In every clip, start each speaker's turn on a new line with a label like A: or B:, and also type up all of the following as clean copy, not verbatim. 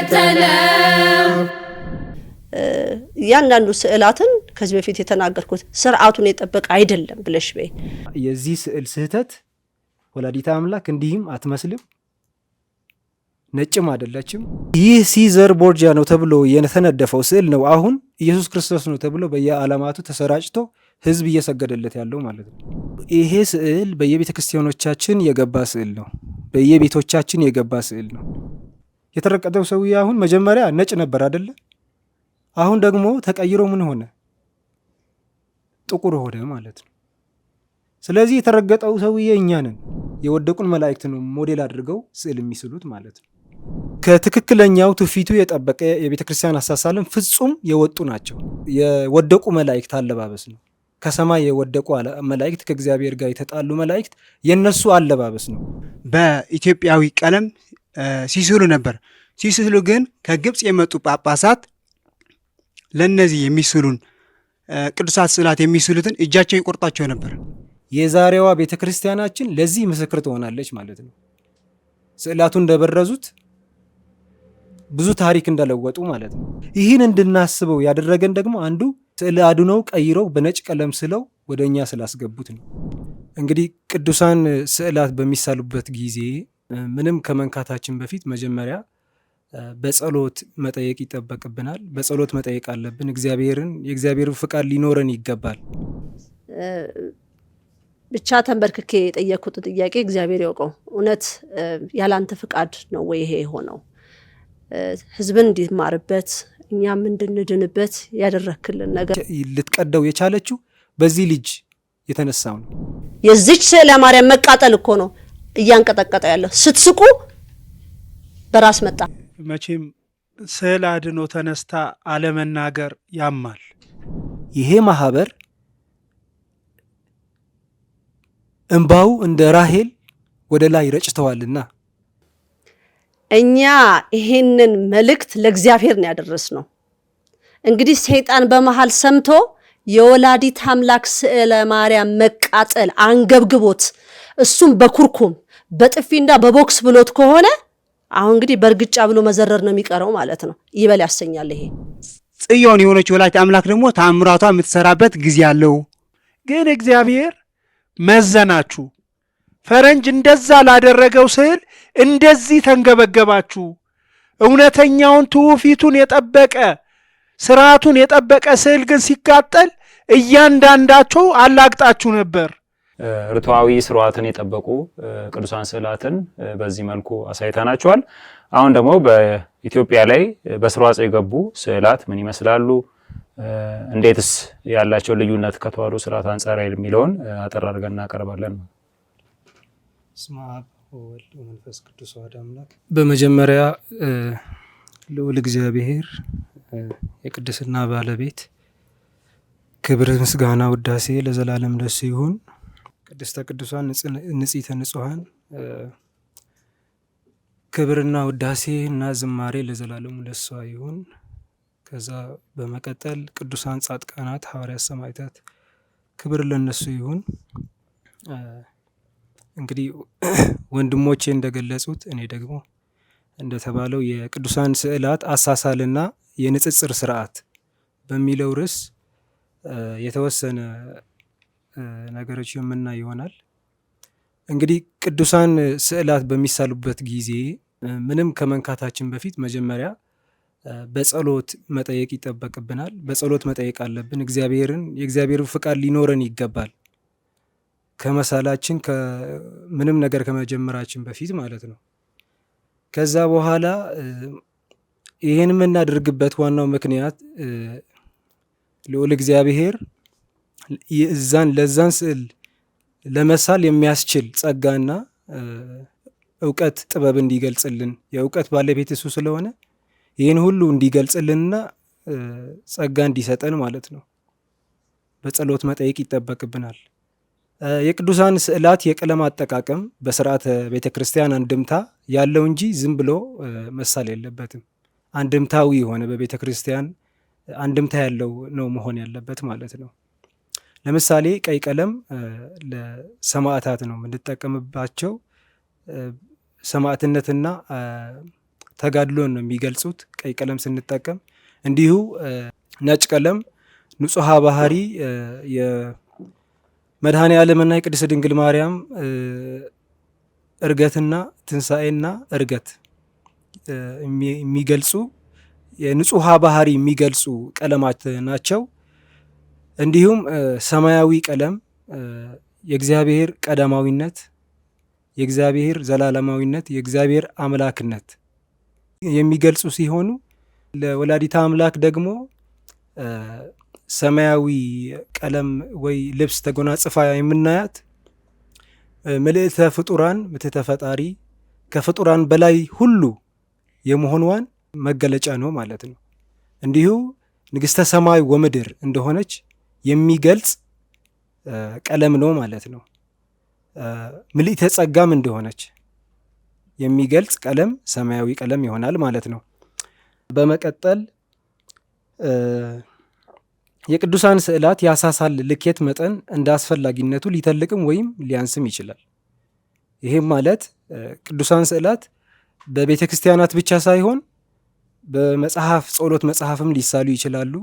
A: የምንከተለው።
B: እያንዳንዱ ስዕላትን ከዚህ በፊት የተናገርኩት ስርዓቱን የጠበቀ አይደለም ብለሽ በይ።
C: የዚህ ስዕል ስህተት ወላዲተ አምላክ እንዲህም አትመስልም፣ ነጭም አይደለችም። ይህ ሲዘር ቦርጂያ ነው ተብሎ የተነደፈው ስዕል ነው አሁን ኢየሱስ ክርስቶስ ነው ተብሎ በየዓለማቱ ተሰራጭቶ ህዝብ እየሰገደለት ያለው ማለት ነው። ይሄ ስዕል በየቤተ ክርስቲያኖቻችን የገባ ስዕል ነው፣ በየቤቶቻችን የገባ ስዕል ነው። የተረቀጠው ሰውዬ አሁን መጀመሪያ ነጭ ነበር አይደለ? አሁን ደግሞ ተቀይሮ ምን ሆነ? ጥቁር ሆነ ማለት ነው። ስለዚህ የተረገጠው ሰውዬ እኛ ነን። የወደቁን መላእክት ነው ሞዴል አድርገው ስዕል የሚስሉት ማለት ነው። ከትክክለኛው ትውፊቱ የጠበቀ የቤተ ክርስቲያን አሳሳልን ፍጹም የወጡ ናቸው። የወደቁ መላእክት አለባበስ ነው። ከሰማይ የወደቁ መላእክት፣ ከእግዚአብሔር ጋር የተጣሉ መላእክት የነሱ አለባበስ ነው።
D: በኢትዮጵያዊ ቀለም ሲስሉ ነበር። ሲስሉ ግን ከግብፅ የመጡ ጳጳሳት ለነዚህ የሚስሉን ቅዱሳት ስዕላት የሚስሉትን እጃቸው ይቆርጣቸው ነበር።
C: የዛሬዋ ቤተ ክርስቲያናችን ለዚህ ምስክር ትሆናለች ማለት ነው። ስዕላቱ እንደበረዙት ብዙ ታሪክ እንደለወጡ ማለት ነው። ይህን እንድናስበው ያደረገን ደግሞ አንዱ ስዕል አድነው ቀይረው በነጭ ቀለም ስለው ወደ እኛ ስላስገቡት ነው። እንግዲህ ቅዱሳን ስዕላት በሚሳሉበት ጊዜ ምንም ከመንካታችን በፊት መጀመሪያ በጸሎት መጠየቅ ይጠበቅብናል። በጸሎት መጠየቅ አለብን። የእግዚአብሔርን ፍቃድ ሊኖረን ይገባል።
B: ብቻ ተንበርክኬ የጠየኩት ጥያቄ እግዚአብሔር ያውቀው፣ እውነት ያላንተ ፍቃድ ነው ወይ ይሄ የሆነው? ህዝብን እንዲማርበት እኛም እንድንድንበት ያደረክልን ነገር
C: ልትቀደው የቻለችው በዚህ ልጅ የተነሳው ነው።
B: የዚች ስዕለ ማርያም መቃጠል እኮ ነው እያንቀጠቀጠ ያለው። ስትስቁ በራስ መጣ።
E: መቼም ስዕል አድኖ ተነስታ አለመናገር ያማል።
C: ይሄ ማህበር እንባው እንደ ራሄል ወደ ላይ ረጭተዋልና
B: እኛ ይሄንን መልእክት ለእግዚአብሔር ነው ያደረስነው። እንግዲህ ሰይጣን በመሃል ሰምቶ የወላዲት አምላክ ስዕለ ማርያም መቃጠል አንገብግቦት እሱም በኩርኩም በጥፊና በቦክስ ብሎት ከሆነ አሁን እንግዲህ በእርግጫ ብሎ መዘረር ነው የሚቀረው ማለት ነው። ይበል ያሰኛል። ይሄ
D: ጽዮን የሆነች ወላዲተ አምላክ ደግሞ ተአምራቷ የምትሰራበት ጊዜ አለው።
E: ግን እግዚአብሔር መዘናችሁ። ፈረንጅ እንደዛ ላደረገው ስዕል እንደዚህ ተንገበገባችሁ። እውነተኛውን ትውፊቱን የጠበቀ ስርዓቱን የጠበቀ ስዕል ግን ሲቃጠል እያንዳንዳቸው አላግጣችሁ ነበር።
F: ርቱዓዊ ስርዓትን የጠበቁ ቅዱሳን ስዕላትን በዚህ መልኩ አሳይተናቸዋል። አሁን ደግሞ በኢትዮጵያ ላይ በስርዓት የገቡ ስዕላት ምን ይመስላሉ፣ እንዴትስ ያላቸው ልዩነት ከተዋሕዶ ስርዓት አንጻር የሚለውን አጠር አድርገን እናቀርባለን።
C: በስመ አብ ወወልድ ወመንፈስ ቅዱስ አሐዱ አምላክ። በመጀመሪያ ልዑል እግዚአብሔር የቅድስና ባለቤት ክብር፣ ምስጋና፣ ውዳሴ ለዘላለም ለእሱ ይሁን። ቅድስተ ቅዱሳን ንጽሕተ ንጹሐን ክብርና ውዳሴ እና ዝማሬ ለዘላለሙ ለእሷ ይሁን። ከዛ በመቀጠል ቅዱሳን ጻድቃናት፣ ሐዋርያት፣ ሰማዕታት ክብር ለነሱ ይሁን። እንግዲህ ወንድሞቼ እንደገለጹት እኔ ደግሞ እንደተባለው የቅዱሳን ስዕላት አሳሳልና የንጽጽር ስርዓት በሚለው ርዕስ የተወሰነ ነገሮች የምናይ ይሆናል። እንግዲህ ቅዱሳን ስዕላት በሚሳሉበት ጊዜ ምንም ከመንካታችን በፊት መጀመሪያ በጸሎት መጠየቅ ይጠበቅብናል። በጸሎት መጠየቅ አለብን። የእግዚአብሔርን ፍቃድ ሊኖረን ይገባል። ከመሳላችን ምንም ነገር ከመጀመራችን በፊት ማለት ነው። ከዛ በኋላ ይህን የምናደርግበት ዋናው ምክንያት ልዑል እግዚአብሔር ለዛን ስዕል ለመሳል የሚያስችል ጸጋና እውቀት፣ ጥበብ እንዲገልጽልን የእውቀት ባለቤት እሱ ስለሆነ ይህን ሁሉ እንዲገልጽልንና ጸጋ እንዲሰጠን ማለት ነው በጸሎት መጠየቅ ይጠበቅብናል። የቅዱሳን ስዕላት የቀለም አጠቃቀም በስርዓተ ቤተ ክርስቲያን አንድምታ ያለው እንጂ ዝም ብሎ መሳል የለበትም። አንድምታዊ የሆነ በቤተ ክርስቲያን አንድምታ ያለው ነው መሆን ያለበት ማለት ነው። ለምሳሌ ቀይ ቀለም ለሰማዕታት ነው የምንጠቀምባቸው። ሰማዕትነትና ተጋድሎን ነው የሚገልጹት ቀይ ቀለም ስንጠቀም። እንዲሁ ነጭ ቀለም ንጹሐ ባህሪ የመድኃኔ ዓለምና የቅድስት ድንግል ማርያም እርገትና ትንሣኤና እርገት የሚገልጹ የንጹሐ ባህሪ የሚገልጹ ቀለማት ናቸው። እንዲሁም ሰማያዊ ቀለም የእግዚአብሔር ቀዳማዊነት፣ የእግዚአብሔር ዘላለማዊነት፣ የእግዚአብሔር አምላክነት የሚገልጹ ሲሆኑ ለወላዲተ አምላክ ደግሞ ሰማያዊ ቀለም ወይ ልብስ ተጎናጽፋ የምናያት ምልዕተ ፍጡራን ምትሕተ ፈጣሪ ከፍጡራን በላይ ሁሉ የመሆንዋን መገለጫ ነው ማለት ነው። እንዲሁ ንግሥተ ሰማይ ወምድር እንደሆነች የሚገልጽ ቀለም ነው ማለት ነው። ምልዕተ ጸጋም እንደሆነች የሚገልጽ ቀለም ሰማያዊ ቀለም ይሆናል ማለት ነው። በመቀጠል የቅዱሳን ስዕላት ያሳሳል ልኬት መጠን እንደ አስፈላጊነቱ ሊተልቅም ወይም ሊያንስም ይችላል። ይህም ማለት ቅዱሳን ስዕላት በቤተ ክርስቲያናት ብቻ ሳይሆን በመጽሐፍ ጸሎት መጽሐፍም ሊሳሉ ይችላሉ፣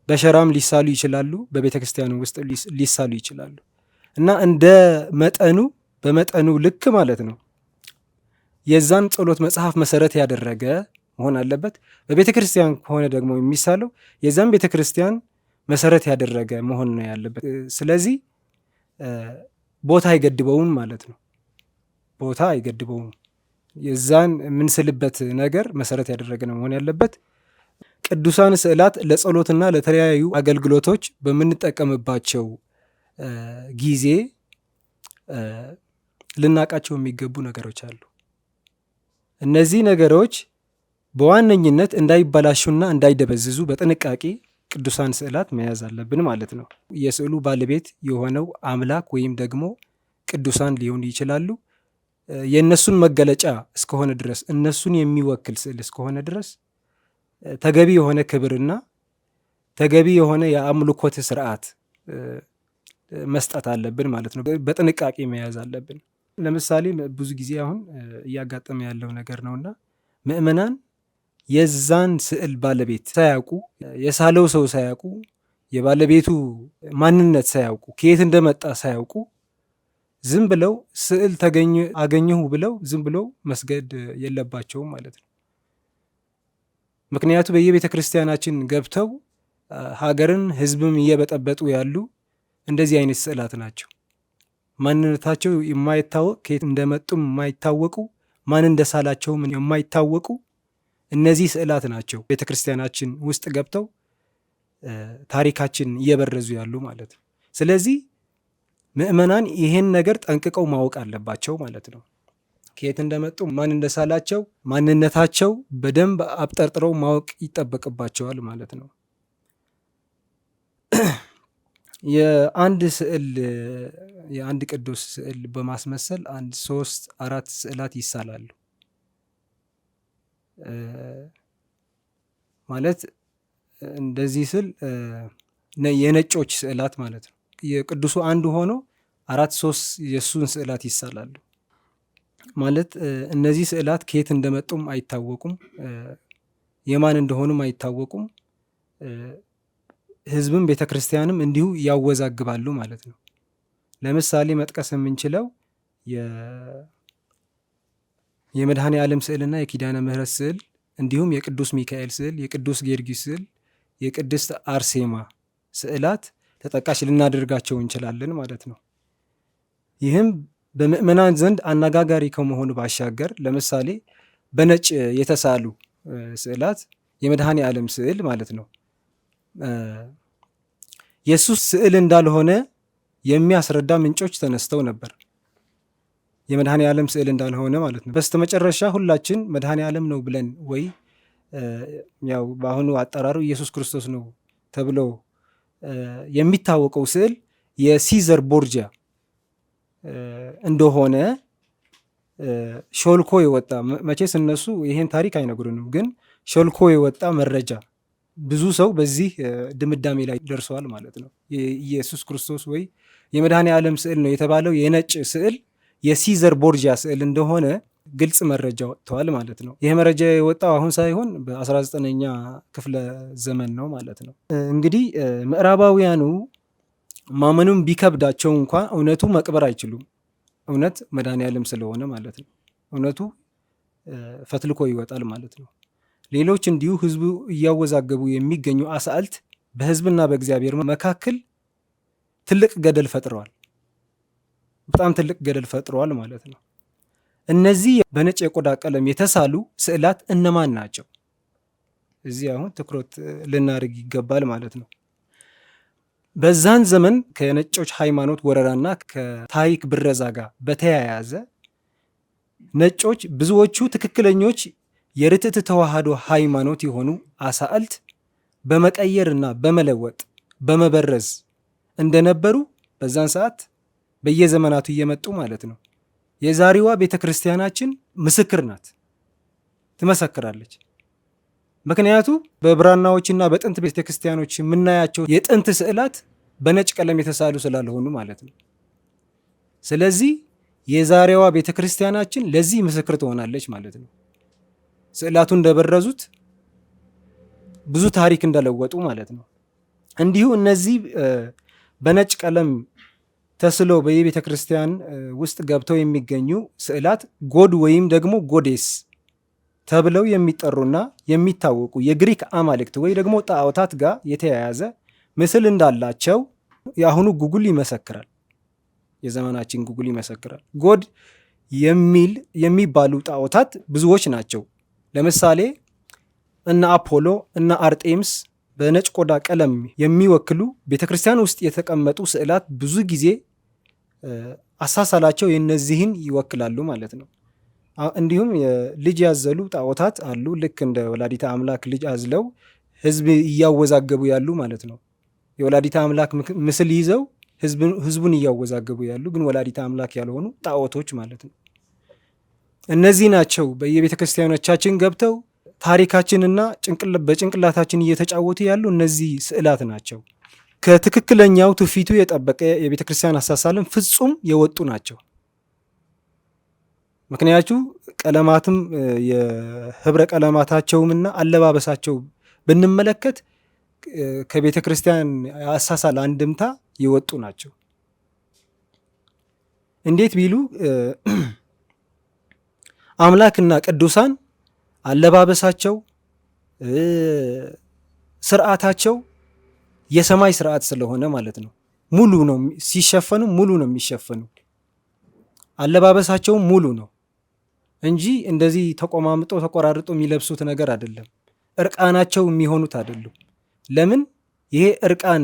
C: በሸራም ሊሳሉ ይችላሉ፣ በቤተ ክርስቲያኑ ውስጥ ሊሳሉ ይችላሉ እና እንደ መጠኑ በመጠኑ ልክ ማለት ነው የዛን ጸሎት መጽሐፍ መሰረት ያደረገ መሆን አለበት። በቤተ ክርስቲያን ከሆነ ደግሞ የሚሳለው የዛን ቤተ ክርስቲያን መሰረት ያደረገ መሆን ነው ያለበት። ስለዚህ ቦታ አይገድበውም ማለት ነው። ቦታ አይገድበውም። የዛን የምንስልበት ነገር መሰረት ያደረገ ነው መሆን ያለበት። ቅዱሳን ስዕላት ለጸሎትና ለተለያዩ አገልግሎቶች በምንጠቀምባቸው ጊዜ ልናቃቸው የሚገቡ ነገሮች አሉ። እነዚህ ነገሮች በዋነኝነት እንዳይበላሹና እንዳይደበዝዙ በጥንቃቄ ቅዱሳን ስዕላት መያዝ አለብን ማለት ነው። የስዕሉ ባለቤት የሆነው አምላክ ወይም ደግሞ ቅዱሳን ሊሆኑ ይችላሉ። የእነሱን መገለጫ እስከሆነ ድረስ እነሱን የሚወክል ስዕል እስከሆነ ድረስ ተገቢ የሆነ ክብርና ተገቢ የሆነ የአምልኮት ስርዓት መስጠት አለብን ማለት ነው። በጥንቃቄ መያዝ አለብን። ለምሳሌ ብዙ ጊዜ አሁን እያጋጠመ ያለው ነገር ነውና ምእመናን የዛን ስዕል ባለቤት ሳያውቁ፣ የሳለው ሰው ሳያውቁ፣ የባለቤቱ ማንነት ሳያውቁ፣ ከየት እንደመጣ ሳያውቁ ዝም ብለው ስዕል አገኘሁ ብለው ዝም ብለው መስገድ የለባቸውም ማለት ነው። ምክንያቱ በየቤተ ክርስቲያናችን ገብተው ሀገርን ሕዝብም እየበጠበጡ ያሉ እንደዚህ አይነት ስዕላት ናቸው። ማንነታቸው የማይታወቅ ከየት እንደመጡም የማይታወቁ ማን እንደሳላቸውም የማይታወቁ እነዚህ ስዕላት ናቸው ቤተ ክርስቲያናችን ውስጥ ገብተው ታሪካችን እየበረዙ ያሉ ማለት ነው። ስለዚህ ምእመናን ይሄን ነገር ጠንቅቀው ማወቅ አለባቸው ማለት ነው። ከየት እንደመጡ ማን እንደሳላቸው ማንነታቸው በደንብ አብጠርጥረው ማወቅ ይጠበቅባቸዋል ማለት ነው። የአንድ ቅዱስ ስዕል በማስመሰል 3-4 ስዕላት ይሳላሉ ማለት እንደዚህ ስል የነጮች ስዕላት ማለት ነው። የቅዱሱ አንዱ ሆኖ 4-3 የእሱን ስዕላት ይሳላሉ ማለት እነዚህ ስዕላት ከየት እንደመጡም አይታወቁም፣ የማን እንደሆኑም አይታወቁም። ሕዝብም ቤተ ክርስቲያንም እንዲሁ ያወዛግባሉ ማለት ነው። ለምሳሌ መጥቀስ የምንችለው የመድኃኔ ዓለም ስዕልና የኪዳነ ምሕረት ስዕል እንዲሁም የቅዱስ ሚካኤል ስዕል፣ የቅዱስ ጊዮርጊስ ስዕል፣ የቅድስት አርሴማ ስዕላት ተጠቃሽ ልናደርጋቸው እንችላለን ማለት ነው። ይህም በምእመናን ዘንድ አነጋጋሪ ከመሆኑ ባሻገር ለምሳሌ በነጭ የተሳሉ ስዕላት የመድኃኔ ዓለም ስዕል ማለት ነው የሱስ ስዕል እንዳልሆነ የሚያስረዳ ምንጮች ተነስተው ነበር። የመድኃኔ ዓለም ስዕል እንዳልሆነ ማለት ነው። በስተመጨረሻ ሁላችን መድኃኔ ዓለም ነው ብለን ወይ ያው በአሁኑ አጠራሩ ኢየሱስ ክርስቶስ ነው ተብሎ የሚታወቀው ስዕል የሲዘር ቦርጂያ እንደሆነ ሾልኮ የወጣ መቼስ እነሱ ይሄን ታሪክ አይነግሩንም፣ ግን ሾልኮ የወጣ መረጃ ብዙ ሰው በዚህ ድምዳሜ ላይ ደርሰዋል ማለት ነው። የኢየሱስ ክርስቶስ ወይ የመድኃኔ ዓለም ስዕል ነው የተባለው የነጭ ስዕል የሲዘር ቦርጂያ ስዕል እንደሆነ ግልጽ መረጃ ወጥተዋል ማለት ነው። ይህ መረጃ የወጣው አሁን ሳይሆን በ19ኛ ክፍለ ዘመን ነው ማለት ነው። እንግዲህ ምዕራባውያኑ ማመኑም ቢከብዳቸው እንኳ እውነቱ መቅበር አይችሉም። እውነት መድኃኔዓለም ስለሆነ ማለት ነው። እውነቱ ፈትልኮ ይወጣል ማለት ነው። ሌሎች እንዲሁ ህዝቡ እያወዛገቡ የሚገኙ አሳልት በህዝብና በእግዚአብሔር መካከል ትልቅ ገደል ፈጥረዋል። በጣም ትልቅ ገደል ፈጥረዋል ማለት ነው። እነዚህ በነጭ የቆዳ ቀለም የተሳሉ ስዕላት እነማን ናቸው? እዚህ አሁን ትኩረት ልናደርግ ይገባል ማለት ነው። በዛን ዘመን ከነጮች ሃይማኖት ወረራና ከታሪክ ብረዛ ጋር በተያያዘ ነጮች ብዙዎቹ ትክክለኞች የርትዕት ተዋህዶ ሃይማኖት የሆኑ አሳልት በመቀየርና በመለወጥ በመበረዝ እንደነበሩ በዛን ሰዓት በየዘመናቱ እየመጡ ማለት ነው። የዛሬዋ ቤተ ክርስቲያናችን ምስክር ናት፣ ትመሰክራለች። ምክንያቱ በብራናዎችና በጥንት ቤተ ክርስቲያኖች የምናያቸው የጥንት ስዕላት በነጭ ቀለም የተሳሉ ስላልሆኑ ማለት ነው። ስለዚህ የዛሬዋ ቤተ ክርስቲያናችን ለዚህ ምስክር ትሆናለች ማለት ነው። ስዕላቱ እንደበረዙት ብዙ ታሪክ እንደለወጡ ማለት ነው። እንዲሁ እነዚህ በነጭ ቀለም ተስለው በየቤተ ክርስቲያን ውስጥ ገብተው የሚገኙ ስዕላት ጎድ ወይም ደግሞ ጎዴስ ተብለው የሚጠሩና የሚታወቁ የግሪክ አማልክት ወይ ደግሞ ጣዖታት ጋር የተያያዘ ምስል እንዳላቸው የአሁኑ ጉግል ይመሰክራል። የዘመናችን ጉግል ይመሰክራል። ጎድ የሚባሉ ጣዖታት ብዙዎች ናቸው። ለምሳሌ እነ አፖሎ እና አርጤምስ በነጭ ቆዳ ቀለም የሚወክሉ ቤተክርስቲያን ውስጥ የተቀመጡ ስዕላት ብዙ ጊዜ አሳሳላቸው የነዚህን ይወክላሉ ማለት ነው። እንዲሁም ልጅ ያዘሉ ጣዖታት አሉ። ልክ እንደ ወላዲተ አምላክ ልጅ አዝለው ህዝብ እያወዛገቡ ያሉ ማለት ነው። የወላዲተ አምላክ ምስል ይዘው ህዝቡን እያወዛገቡ ያሉ ግን ወላዲተ አምላክ ያልሆኑ ጣዖቶች ማለት ነው። እነዚህ ናቸው በየቤተ ክርስቲያኖቻችን ገብተው ታሪካችንና በጭንቅላታችን እየተጫወቱ ያሉ እነዚህ ስዕላት ናቸው። ከትክክለኛው ትውፊቱ የጠበቀ የቤተ ክርስቲያን አሳሳልን ፍጹም የወጡ ናቸው። ምክንያቱ ቀለማትም የህብረ ቀለማታቸውምና አለባበሳቸው ብንመለከት ከቤተ ክርስቲያን አሳሳል አንድምታ የወጡ ናቸው። እንዴት ቢሉ አምላክና ቅዱሳን አለባበሳቸው፣ ስርዓታቸው የሰማይ ስርዓት ስለሆነ ማለት ነው። ሙሉ ነው ሲሸፈኑ፣ ሙሉ ነው የሚሸፈኑ። አለባበሳቸው ሙሉ ነው እንጂ እንደዚህ ተቆማምጦ ተቆራርጦ የሚለብሱት ነገር አይደለም። እርቃናቸው የሚሆኑት አይደሉም። ለምን? ይሄ እርቃን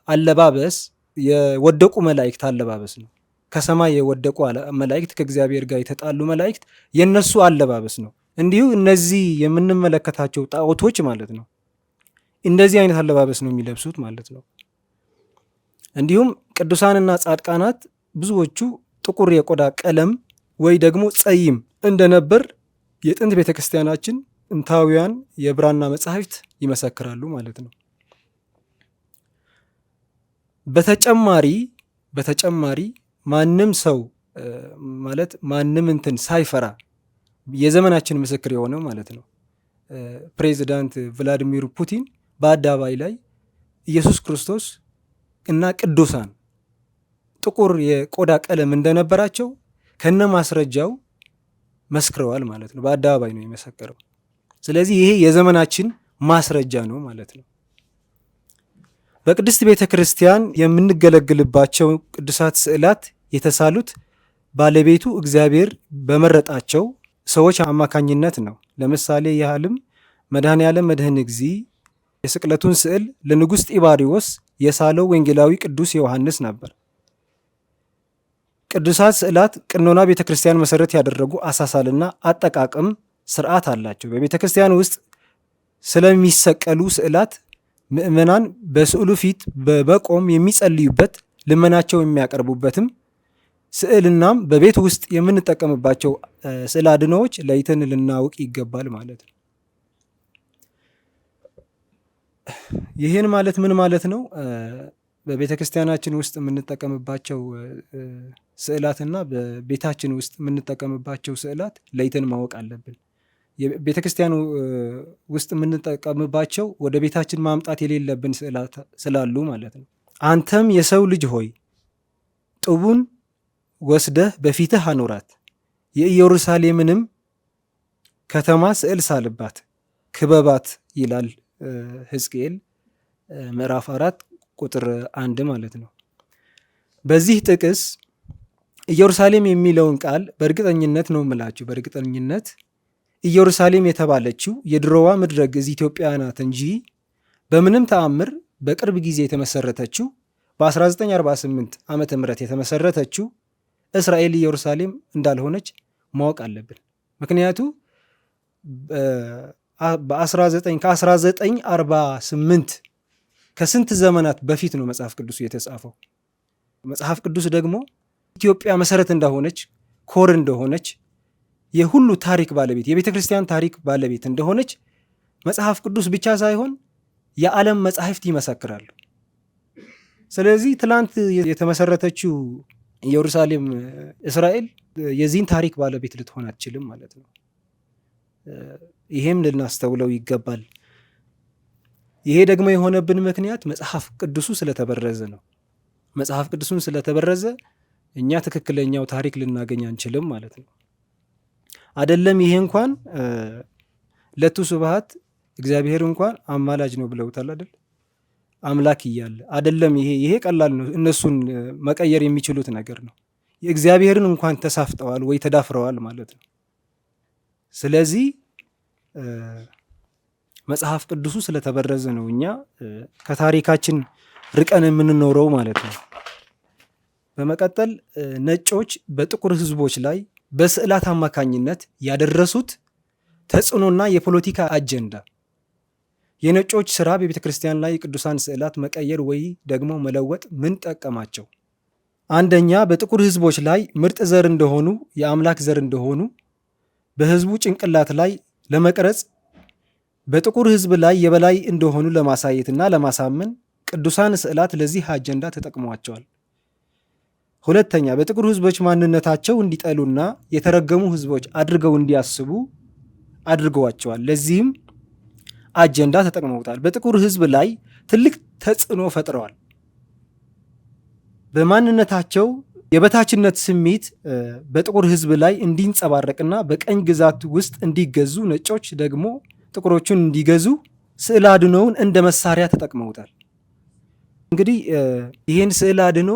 C: አለባበስ የወደቁ መላእክት አለባበስ ነው። ከሰማይ የወደቁ መላእክት፣ ከእግዚአብሔር ጋር የተጣሉ መላእክት የነሱ አለባበስ ነው። እንዲሁ እነዚህ የምንመለከታቸው ጣዖቶች ማለት ነው እንደዚህ አይነት አለባበስ ነው የሚለብሱት ማለት ነው። እንዲሁም ቅዱሳንና ጻድቃናት ብዙዎቹ ጥቁር የቆዳ ቀለም ወይ ደግሞ ጸይም እንደነበር የጥንት ቤተክርስቲያናችን ጥንታውያን የብራና መጻሕፍት ይመሰክራሉ ማለት ነው። በተጨማሪ ማንም ሰው ማለት ማንም እንትን ሳይፈራ የዘመናችን ምስክር የሆነው ማለት ነው ፕሬዚዳንት ቭላዲሚር ፑቲን በአደባባይ ላይ ኢየሱስ ክርስቶስ እና ቅዱሳን ጥቁር የቆዳ ቀለም እንደነበራቸው ከነ ማስረጃው መስክረዋል ማለት ነው። በአደባባይ ነው የመሰከረው። ስለዚህ ይሄ የዘመናችን ማስረጃ ነው ማለት ነው። በቅድስት ቤተ ክርስቲያን የምንገለግልባቸው ቅዱሳት ስዕላት የተሳሉት ባለቤቱ እግዚአብሔር በመረጣቸው ሰዎች አማካኝነት ነው። ለምሳሌ ያህልም መድኃኔዓለም መድኃኔ እግዚእ የስቅለቱን ስዕል ለንጉሥ ጢባሪዎስ የሳለው ወንጌላዊ ቅዱስ ዮሐንስ ነበር። ቅዱሳት ስዕላት ቀኖና ቤተ ክርስቲያን መሰረት ያደረጉ አሳሳልና አጠቃቀም ስርዓት አላቸው። በቤተ ክርስቲያን ውስጥ ስለሚሰቀሉ ስዕላት ምእመናን በስዕሉ ፊት በመቆም የሚጸልዩበት፣ ልመናቸው የሚያቀርቡበትም ስዕልናም በቤት ውስጥ የምንጠቀምባቸው ስዕል አድኖዎች ለይተን ልናውቅ ይገባል ማለት ነው። ይህን ማለት ምን ማለት ነው? በቤተ ክርስቲያናችን ውስጥ የምንጠቀምባቸው ስዕላትና በቤታችን ውስጥ የምንጠቀምባቸው ስዕላት ለይተን ማወቅ አለብን። ቤተ ክርስቲያኑ ውስጥ የምንጠቀምባቸው ወደ ቤታችን ማምጣት የሌለብን ስዕላት ስላሉ ማለት ነው። አንተም የሰው ልጅ ሆይ ጡቡን ወስደህ በፊትህ አኖራት፣ የኢየሩሳሌምንም ከተማ ስዕል ሳልባት ክበባት ይላል ሕዝቅኤል ምዕራፍ 4 ቁጥር 1 ማለት ነው። በዚህ ጥቅስ ኢየሩሳሌም የሚለውን ቃል በእርግጠኝነት ነው የምላችሁ፣ በእርግጠኝነት ኢየሩሳሌም የተባለችው የድሮዋ ምድረ ግዕዝ ኢትዮጵያ ናት እንጂ በምንም ተአምር በቅርብ ጊዜ የተመሰረተችው በ1948 ዓመተ ምህረት የተመሰረተችው እስራኤል ኢየሩሳሌም እንዳልሆነች ማወቅ አለብን። ምክንያቱ ከ1948 ከስንት ዘመናት በፊት ነው መጽሐፍ ቅዱስ የተጻፈው። መጽሐፍ ቅዱስ ደግሞ ኢትዮጵያ መሰረት እንደሆነች፣ ኮር እንደሆነች፣ የሁሉ ታሪክ ባለቤት፣ የቤተ ክርስቲያን ታሪክ ባለቤት እንደሆነች መጽሐፍ ቅዱስ ብቻ ሳይሆን የዓለም መጻሕፍት ይመሰክራሉ። ስለዚህ ትላንት የተመሰረተችው ኢየሩሳሌም እስራኤል የዚህን ታሪክ ባለቤት ልትሆን አትችልም ማለት ነው። ይሄም ልናስተውለው ይገባል። ይሄ ደግሞ የሆነብን ምክንያት መጽሐፍ ቅዱሱ ስለተበረዘ ነው። መጽሐፍ ቅዱሱን ስለተበረዘ እኛ ትክክለኛው ታሪክ ልናገኝ አንችልም ማለት ነው። አደለም ይሄ እንኳን ለቱ ስብሐት እግዚአብሔር እንኳን አማላጅ ነው ብለውታል አይደል? አምላክ እያለ አደለም። ይሄ ቀላል ነው፣ እነሱን መቀየር የሚችሉት ነገር ነው። የእግዚአብሔርን እንኳን ተሳፍጠዋል ወይ ተዳፍረዋል ማለት ነው። ስለዚህ መጽሐፍ ቅዱሱ ስለተበረዘ ነው እኛ ከታሪካችን ርቀን የምንኖረው ማለት ነው። በመቀጠል ነጮች በጥቁር ሕዝቦች ላይ በስዕላት አማካኝነት ያደረሱት ተጽዕኖና የፖለቲካ አጀንዳ። የነጮች ስራ በቤተ ክርስቲያን ላይ የቅዱሳን ስዕላት መቀየር ወይ ደግሞ መለወጥ ምን ጠቀማቸው? አንደኛ በጥቁር ሕዝቦች ላይ ምርጥ ዘር እንደሆኑ፣ የአምላክ ዘር እንደሆኑ በሕዝቡ ጭንቅላት ላይ ለመቅረጽ፣ በጥቁር ሕዝብ ላይ የበላይ እንደሆኑ ለማሳየትና ለማሳመን ቅዱሳን ስዕላት ለዚህ አጀንዳ ተጠቅሟቸዋል። ሁለተኛ በጥቁር ሕዝቦች ማንነታቸው እንዲጠሉና የተረገሙ ሕዝቦች አድርገው እንዲያስቡ አድርገዋቸዋል። ለዚህም አጀንዳ ተጠቅመውታል። በጥቁር ሕዝብ ላይ ትልቅ ተጽዕኖ ፈጥረዋል። በማንነታቸው የበታችነት ስሜት በጥቁር ሕዝብ ላይ እንዲንጸባረቅና በቀኝ ግዛት ውስጥ እንዲገዙ፣ ነጮች ደግሞ ጥቁሮቹን እንዲገዙ ስዕል አድኖውን እንደ መሳሪያ ተጠቅመውታል። እንግዲህ ይህን ስዕል አድኖ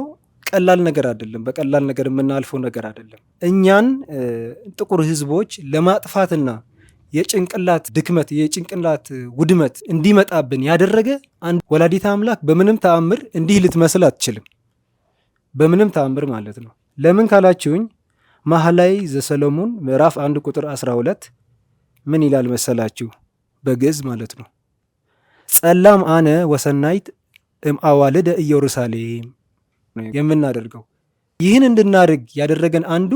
C: ቀላል ነገር አይደለም፣ በቀላል ነገር የምናልፈው ነገር አይደለም። እኛን ጥቁር ሕዝቦች ለማጥፋትና የጭንቅላት ድክመት፣ የጭንቅላት ውድመት እንዲመጣብን ያደረገ አንድ ወላዲተ አምላክ በምንም ተአምር እንዲህ ልትመስል አትችልም። በምንም ተአምር ማለት ነው። ለምን ካላችሁኝ መኃልየ ዘሰሎሞን ምዕራፍ 1 ቁጥር 12 ምን ይላል መሰላችሁ? በግዕዝ ማለት ነው። ጸላም አነ ወሰናይት እምአዋልደ ኢየሩሳሌም የምናደርገው። ይህን እንድናደርግ ያደረገን አንዱ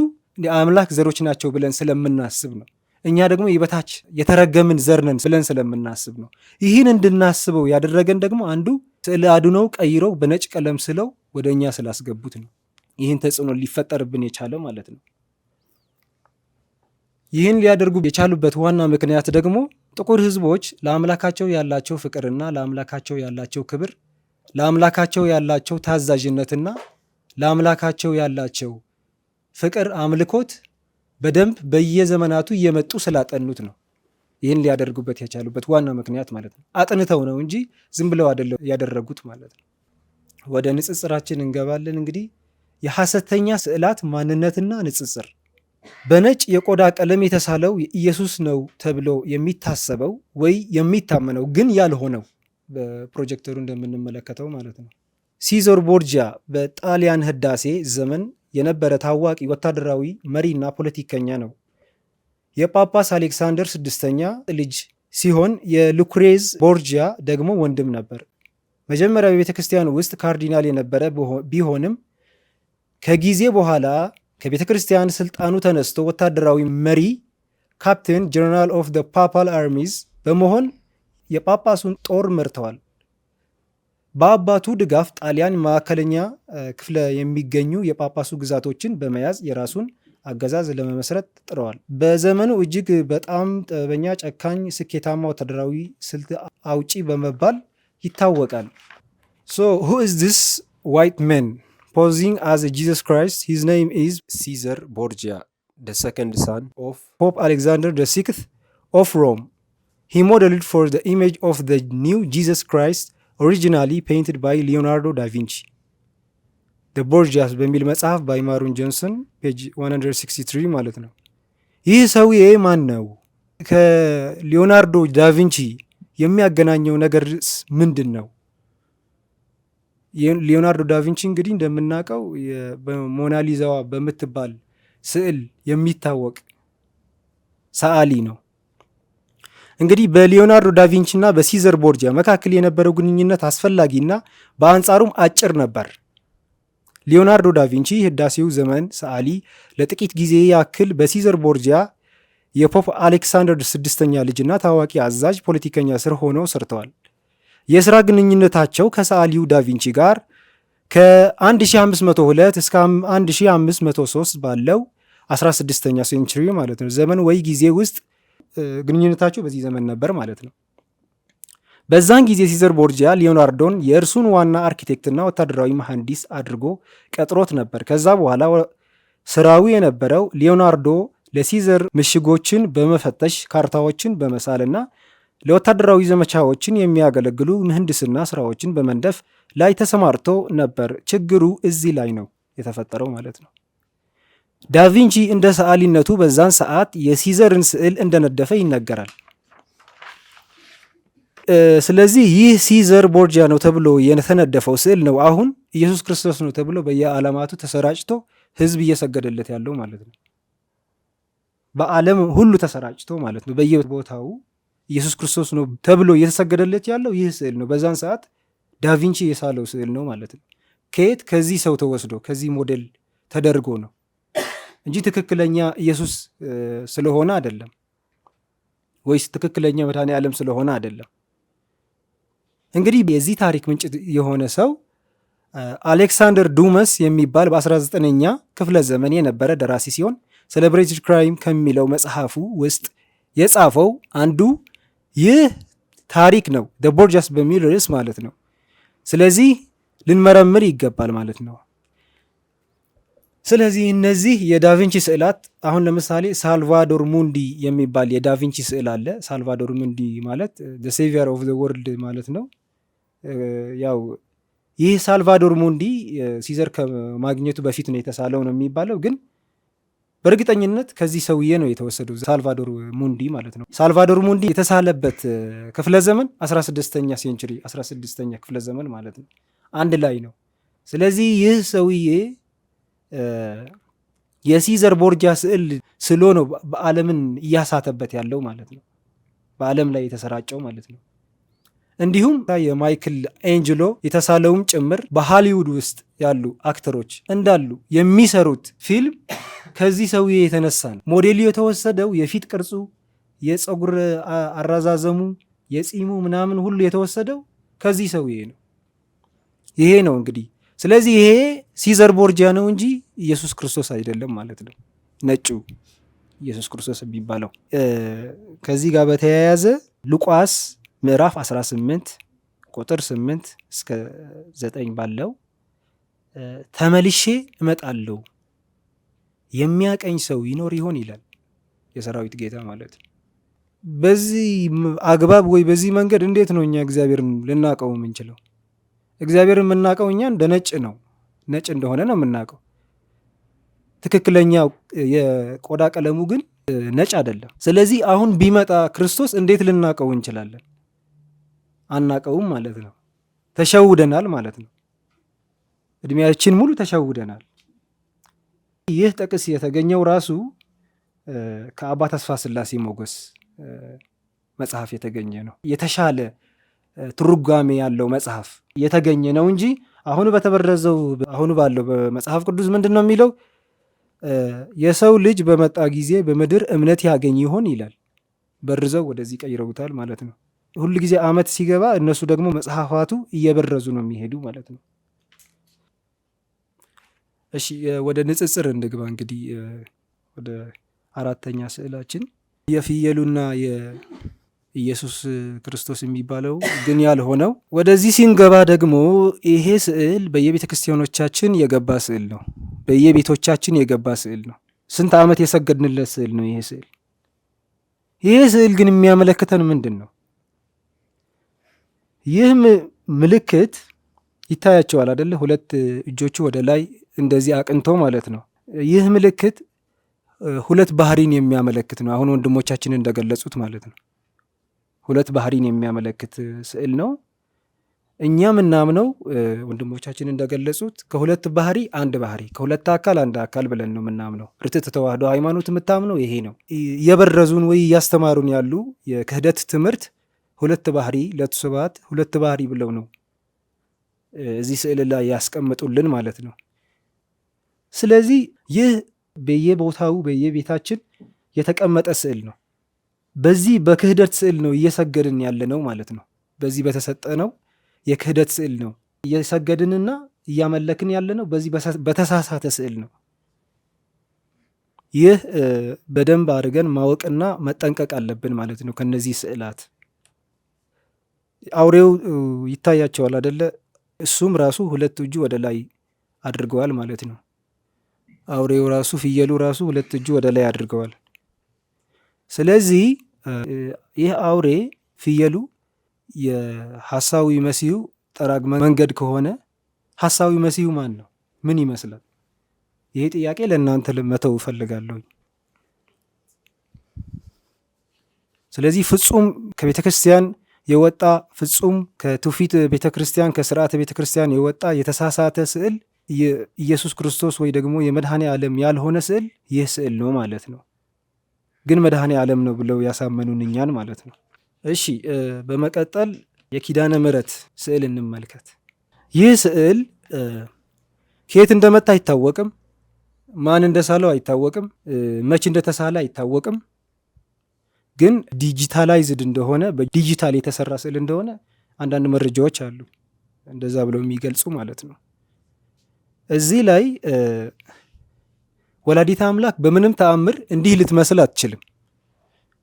C: የአምላክ ዘሮች ናቸው ብለን ስለምናስብ ነው። እኛ ደግሞ የበታች የተረገምን ዘር ነን ብለን ስለምናስብ ነው። ይህን እንድናስበው ያደረገን ደግሞ አንዱ ስዕል አድነው ቀይረው በነጭ ቀለም ስለው ወደ እኛ ስላስገቡት ነው። ይህን ተጽዕኖ ሊፈጠርብን የቻለ ማለት ነው። ይህን ሊያደርጉ የቻሉበት ዋና ምክንያት ደግሞ ጥቁር ሕዝቦች ለአምላካቸው ያላቸው ፍቅርና ለአምላካቸው ያላቸው ክብር፣ ለአምላካቸው ያላቸው ታዛዥነትና ለአምላካቸው ያላቸው ፍቅር፣ አምልኮት በደንብ በየዘመናቱ እየመጡ ስላጠኑት ነው። ይህን ሊያደርጉበት የቻሉበት ዋና ምክንያት ማለት ነው። አጥንተው ነው እንጂ ዝም ብለው አይደለም ያደረጉት ማለት ነው። ወደ ንጽጽራችን እንገባለን። እንግዲህ የሐሰተኛ ስዕላት ማንነትና ንጽጽር። በነጭ የቆዳ ቀለም የተሳለው ኢየሱስ ነው ተብሎ የሚታሰበው ወይ የሚታመነው ግን ያልሆነው በፕሮጀክተሩ እንደምንመለከተው ማለት ነው። ሲዞር ቦርጂያ በጣሊያን ህዳሴ ዘመን የነበረ ታዋቂ ወታደራዊ መሪና ፖለቲከኛ ነው። የጳጳስ አሌክሳንደር ስድስተኛ ልጅ ሲሆን የሉክሬዝ ቦርጂያ ደግሞ ወንድም ነበር። መጀመሪያ በቤተ ክርስቲያን ውስጥ ካርዲናል የነበረ ቢሆንም ከጊዜ በኋላ ከቤተ ክርስቲያን ስልጣኑ ተነስቶ ወታደራዊ መሪ ካፕቴን ጀነራል ኦፍ ደ ፓፓል አርሚዝ በመሆን የጳጳሱን ጦር መርተዋል። በአባቱ ድጋፍ ጣሊያን ማዕከለኛ ክፍለ የሚገኙ የጳጳሱ ግዛቶችን በመያዝ የራሱን አገዛዝ ለመመስረት ጥረዋል። በዘመኑ እጅግ በጣም ጠበኛ፣ ጨካኝ፣ ስኬታማ ወታደራዊ ስልት አውጪ በመባል ይታወቃል። So who is this white man posing as a Jesus Christ? His name is
A: Caesar Borgia, the second son of
C: Pope Alexander VI of Rome. He modeled for the image of the new Jesus Christ originally painted by Leonardo da Vinci. The Borgias በሚል መጽሐፍ ባይማሩን ጆንሰን ፔጅ 163 ማለት ነው። ይህ ሰውዬ ማን ነው? ከሊዮናርዶ ዳቪንቺ የሚያገናኘው ነገርስ ምንድን ነው? ሊዮናርዶ ዳቪንቺ እንግዲህ እንደምናውቀው በሞናሊዛዋ በምትባል ስዕል የሚታወቅ ሰዓሊ ነው። እንግዲህ በሊዮናርዶ ዳቪንቺ እና በሲዘር ቦርጂያ መካከል የነበረው ግንኙነት አስፈላጊና በአንጻሩም አጭር ነበር። ሊዮናርዶ ዳቪንቺ ህዳሴው ዘመን ሰዓሊ ለጥቂት ጊዜ ያክል በሲዘር ቦርጂያ የፖፕ አሌክሳንደር ስድስተኛ ልጅና ታዋቂ አዛዥ ፖለቲከኛ ስር ሆነው ሰርተዋል። የሥራ ግንኙነታቸው ከሰዓሊው ዳቪንቺ ጋር ከ1502 እስከ 1503 ባለው 16ኛ ሴንቸሪ ማለት ነው ዘመን ወይ ጊዜ ውስጥ ግንኙነታቸው በዚህ ዘመን ነበር ማለት ነው። በዛን ጊዜ ሲዘር ቦርጂያ ሊዮናርዶን የእርሱን ዋና አርኪቴክትና ወታደራዊ መሐንዲስ አድርጎ ቀጥሮት ነበር። ከዛ በኋላ ስራው የነበረው ሊዮናርዶ ለሲዘር ምሽጎችን በመፈተሽ ካርታዎችን በመሳልና ለወታደራዊ ዘመቻዎችን የሚያገለግሉ ምህንድስና ስራዎችን በመንደፍ ላይ ተሰማርቶ ነበር። ችግሩ እዚህ ላይ ነው የተፈጠረው ማለት ነው። ዳቪንቺ እንደ ሰዓሊነቱ በዛን ሰዓት የሲዘርን ስዕል እንደነደፈ ይነገራል። ስለዚህ ይህ ሲዘር ቦርጂያ ነው ተብሎ የተነደፈው ስዕል ነው አሁን ኢየሱስ ክርስቶስ ነው ተብሎ በየዓለማቱ ተሰራጭቶ ህዝብ እየሰገደለት ያለው ማለት ነው። በዓለም ሁሉ ተሰራጭቶ ማለት ነው። በየቦታው ኢየሱስ ክርስቶስ ነው ተብሎ እየተሰገደለት ያለው ይህ ስዕል ነው። በዛን ሰዓት ዳቪንቺ የሳለው ስዕል ነው ማለት ነው። ከየት? ከዚህ ሰው ተወስዶ ከዚህ ሞዴል ተደርጎ ነው እንጂ ትክክለኛ ኢየሱስ ስለሆነ አይደለም፣ ወይስ ትክክለኛ መድኃኔ ዓለም ስለሆነ አይደለም። እንግዲህ የዚህ ታሪክ ምንጭ የሆነ ሰው አሌክሳንደር ዱመስ የሚባል በ19ኛ ክፍለ ዘመን የነበረ ደራሲ ሲሆን ሴሌብሬትድ ክራይም ከሚለው መጽሐፉ ውስጥ የጻፈው አንዱ ይህ ታሪክ ነው፣ ዘ ቦርጂያስ በሚል ርዕስ ማለት ነው። ስለዚህ ልንመረምር ይገባል ማለት ነው። ስለዚህ እነዚህ የዳቪንቺ ስዕላት አሁን ለምሳሌ ሳልቫዶር ሙንዲ የሚባል የዳቪንቺ ስዕል አለ። ሳልቫዶር ሙንዲ ማለት ዘ ሴቪየር ኦፍ ዘ ወርልድ ማለት ነው። ያው ይህ ሳልቫዶር ሙንዲ ሲዘር ከማግኘቱ በፊት ነው የተሳለው ነው የሚባለው፣ ግን በእርግጠኝነት ከዚህ ሰውዬ ነው የተወሰደው ሳልቫዶር ሙንዲ ማለት ነው። ሳልቫዶር ሙንዲ የተሳለበት ክፍለ ዘመን 16ኛ ሴንቸሪ 16ኛ ክፍለ ዘመን ማለት ነው፣ አንድ ላይ ነው። ስለዚህ ይህ ሰውዬ የሲዘር ቦርጂያ ስዕል ስሎ ነው በዓለምን እያሳተበት ያለው ማለት ነው፣ በዓለም ላይ የተሰራጨው ማለት ነው። እንዲሁም የማይክል ኤንጅሎ የተሳለውም ጭምር በሃሊውድ ውስጥ ያሉ አክተሮች እንዳሉ የሚሰሩት ፊልም ከዚህ ሰውዬ የተነሳ ነው። ሞዴሉ የተወሰደው የፊት ቅርጹ፣ የፀጉር አራዛዘሙ፣ የፂሙ ምናምን ሁሉ የተወሰደው ከዚህ ሰውዬ ነው። ይሄ ነው እንግዲህ። ስለዚህ ይሄ ሲዘር ቦርጂያ ነው እንጂ ኢየሱስ ክርስቶስ አይደለም ማለት ነው፣ ነጩ ኢየሱስ ክርስቶስ የሚባለው። ከዚህ ጋር በተያያዘ ሉቃስ ምዕራፍ 18 ቁጥር 8 እስከ 9 ባለው ተመልሼ እመጣለሁ የሚያቀኝ ሰው ይኖር ይሆን ይላል የሰራዊት ጌታ ማለት ነው። በዚህ አግባብ ወይ በዚህ መንገድ እንዴት ነው እኛ እግዚአብሔርን ልናቀው የምንችለው? እግዚአብሔርን የምናቀው እኛ እንደ ነጭ ነው፣ ነጭ እንደሆነ ነው የምናቀው። ትክክለኛው የቆዳ ቀለሙ ግን ነጭ አይደለም። ስለዚህ አሁን ቢመጣ ክርስቶስ እንዴት ልናቀው እንችላለን? አናቀውም ማለት ነው። ተሸውደናል ማለት ነው። እድሜያችን ሙሉ ተሸውደናል። ይህ ጥቅስ የተገኘው ራሱ ከአባ ተስፋ ስላሴ ሞገስ መጽሐፍ የተገኘ ነው። የተሻለ ትርጓሜ ያለው መጽሐፍ የተገኘ ነው እንጂ አሁን በተበረዘው አሁን ባለው በመጽሐፍ ቅዱስ ምንድን ነው የሚለው? የሰው ልጅ በመጣ ጊዜ በምድር እምነት ያገኝ ይሆን ይላል። በርዘው ወደዚህ ቀይረውታል ማለት ነው። ሁል ጊዜ ዓመት ሲገባ እነሱ ደግሞ መጽሐፋቱ እየበረዙ ነው የሚሄዱ ማለት ነው። እሺ ወደ ንጽጽር እንግባ። እንግዲህ ወደ አራተኛ ስዕላችን የፍየሉና የኢየሱስ ክርስቶስ የሚባለው ግን ያልሆነው። ወደዚህ ሲንገባ ደግሞ ይሄ ስዕል በየቤተ ክርስቲያኖቻችን የገባ ስዕል ነው። በየቤቶቻችን የገባ ስዕል ነው። ስንት ዓመት የሰገድንለት ስዕል ነው ይሄ ስዕል። ይሄ ስዕል ግን የሚያመለክተን ምንድን ነው? ይህ ምልክት ይታያቸዋል አደለ? ሁለት እጆቹ ወደ ላይ እንደዚህ አቅንቶ ማለት ነው። ይህ ምልክት ሁለት ባህሪን የሚያመለክት ነው። አሁን ወንድሞቻችን እንደገለጹት ማለት ነው። ሁለት ባህሪን የሚያመለክት ስዕል ነው። እኛ ምናምነው ወንድሞቻችን እንደገለጹት ከሁለት ባህሪ አንድ ባህሪ፣ ከሁለት አካል አንድ አካል ብለን ነው ምናምነው። ርትዕት ተዋሕዶ ሃይማኖት የምታምነው ይሄ ነው። እየበረዙን ወይ እያስተማሩን ያሉ የክህደት ትምህርት ሁለት ባህሪ ለተሰባት ሁለት ባህሪ ብለው ነው እዚህ ስዕል ላይ ያስቀምጡልን ማለት ነው። ስለዚህ ይህ በየቦታው በየቤታችን የተቀመጠ ስዕል ነው። በዚህ በክህደት ስዕል ነው እየሰገድን ያለ ነው ማለት ነው። በዚህ በተሰጠነው የክህደት ስዕል ነው እየሰገድንና እያመለክን ያለ ነው። በዚህ በተሳሳተ ስዕል ነው። ይህ በደንብ አድርገን ማወቅና መጠንቀቅ አለብን ማለት ነው። ከነዚህ ስዕላት አውሬው ይታያቸዋል አደለ? እሱም ራሱ ሁለት እጁ ወደ ላይ አድርገዋል ማለት ነው። አውሬው ራሱ ፍየሉ ራሱ ሁለት እጁ ወደ ላይ አድርገዋል። ስለዚህ ይህ አውሬ ፍየሉ የሐሳዊ መሲሁ ጠራግ መንገድ ከሆነ ሐሳዊ መሲሁ ማን ነው? ምን ይመስላል? ይሄ ጥያቄ ለእናንተ መተው እፈልጋለሁ። ስለዚህ ፍጹም ከቤተ ክርስቲያን የወጣ ፍጹም ከትውፊት ቤተ ክርስቲያን ከስርዓተ ቤተ ክርስቲያን የወጣ የተሳሳተ ስዕል ኢየሱስ ክርስቶስ ወይ ደግሞ የመድኃኔ ዓለም ያልሆነ ስዕል ይህ ስዕል ነው ማለት ነው። ግን መድኃኔ ዓለም ነው ብለው ያሳመኑን እኛን ማለት ነው። እሺ በመቀጠል የኪዳነ ምሕረት ስዕል እንመልከት። ይህ ስዕል ከየት እንደመጣ አይታወቅም። ማን እንደሳለው አይታወቅም። መች እንደተሳለ አይታወቅም። ግን ዲጂታላይዝድ እንደሆነ በዲጂታል የተሰራ ስዕል እንደሆነ አንዳንድ መረጃዎች አሉ፣ እንደዛ ብለው የሚገልጹ ማለት ነው። እዚህ ላይ ወላዲተ አምላክ በምንም ተአምር እንዲህ ልትመስል አትችልም።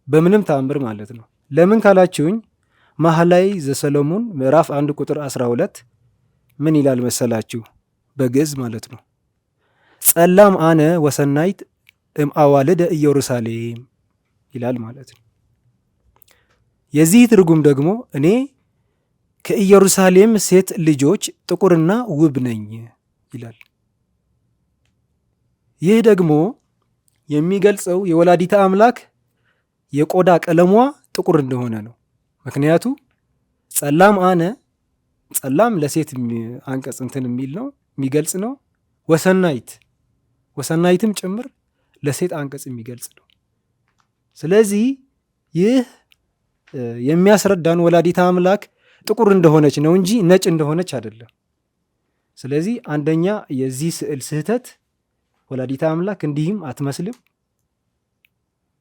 C: በምንም ተአምር ማለት ነው። ለምን ካላችሁኝ መኃልየ ዘሰሎሞን ምዕራፍ 1 ቁጥር 12 ምን ይላል መሰላችሁ? በግዕዝ ማለት ነው። ጸላም አነ ወሰናይት እምአዋልደ ኢየሩሳሌም ይላል ማለት ነው። የዚህ ትርጉም ደግሞ እኔ ከኢየሩሳሌም ሴት ልጆች ጥቁርና ውብ ነኝ ይላል። ይህ ደግሞ የሚገልጸው የወላዲተ አምላክ የቆዳ ቀለሟ ጥቁር እንደሆነ ነው። ምክንያቱ ጸላም አነ፣ ጸላም ለሴት አንቀጽ እንትን የሚል ነው የሚገልጽ ነው። ወሰናይትም ጭምር ለሴት አንቀጽ የሚገልጽ ነው። ስለዚህ ይህ የሚያስረዳን ወላዲተ አምላክ ጥቁር እንደሆነች ነው እንጂ ነጭ እንደሆነች አይደለም። ስለዚህ አንደኛ የዚህ ስዕል ስህተት ወላዲተ አምላክ እንዲህም አትመስልም፣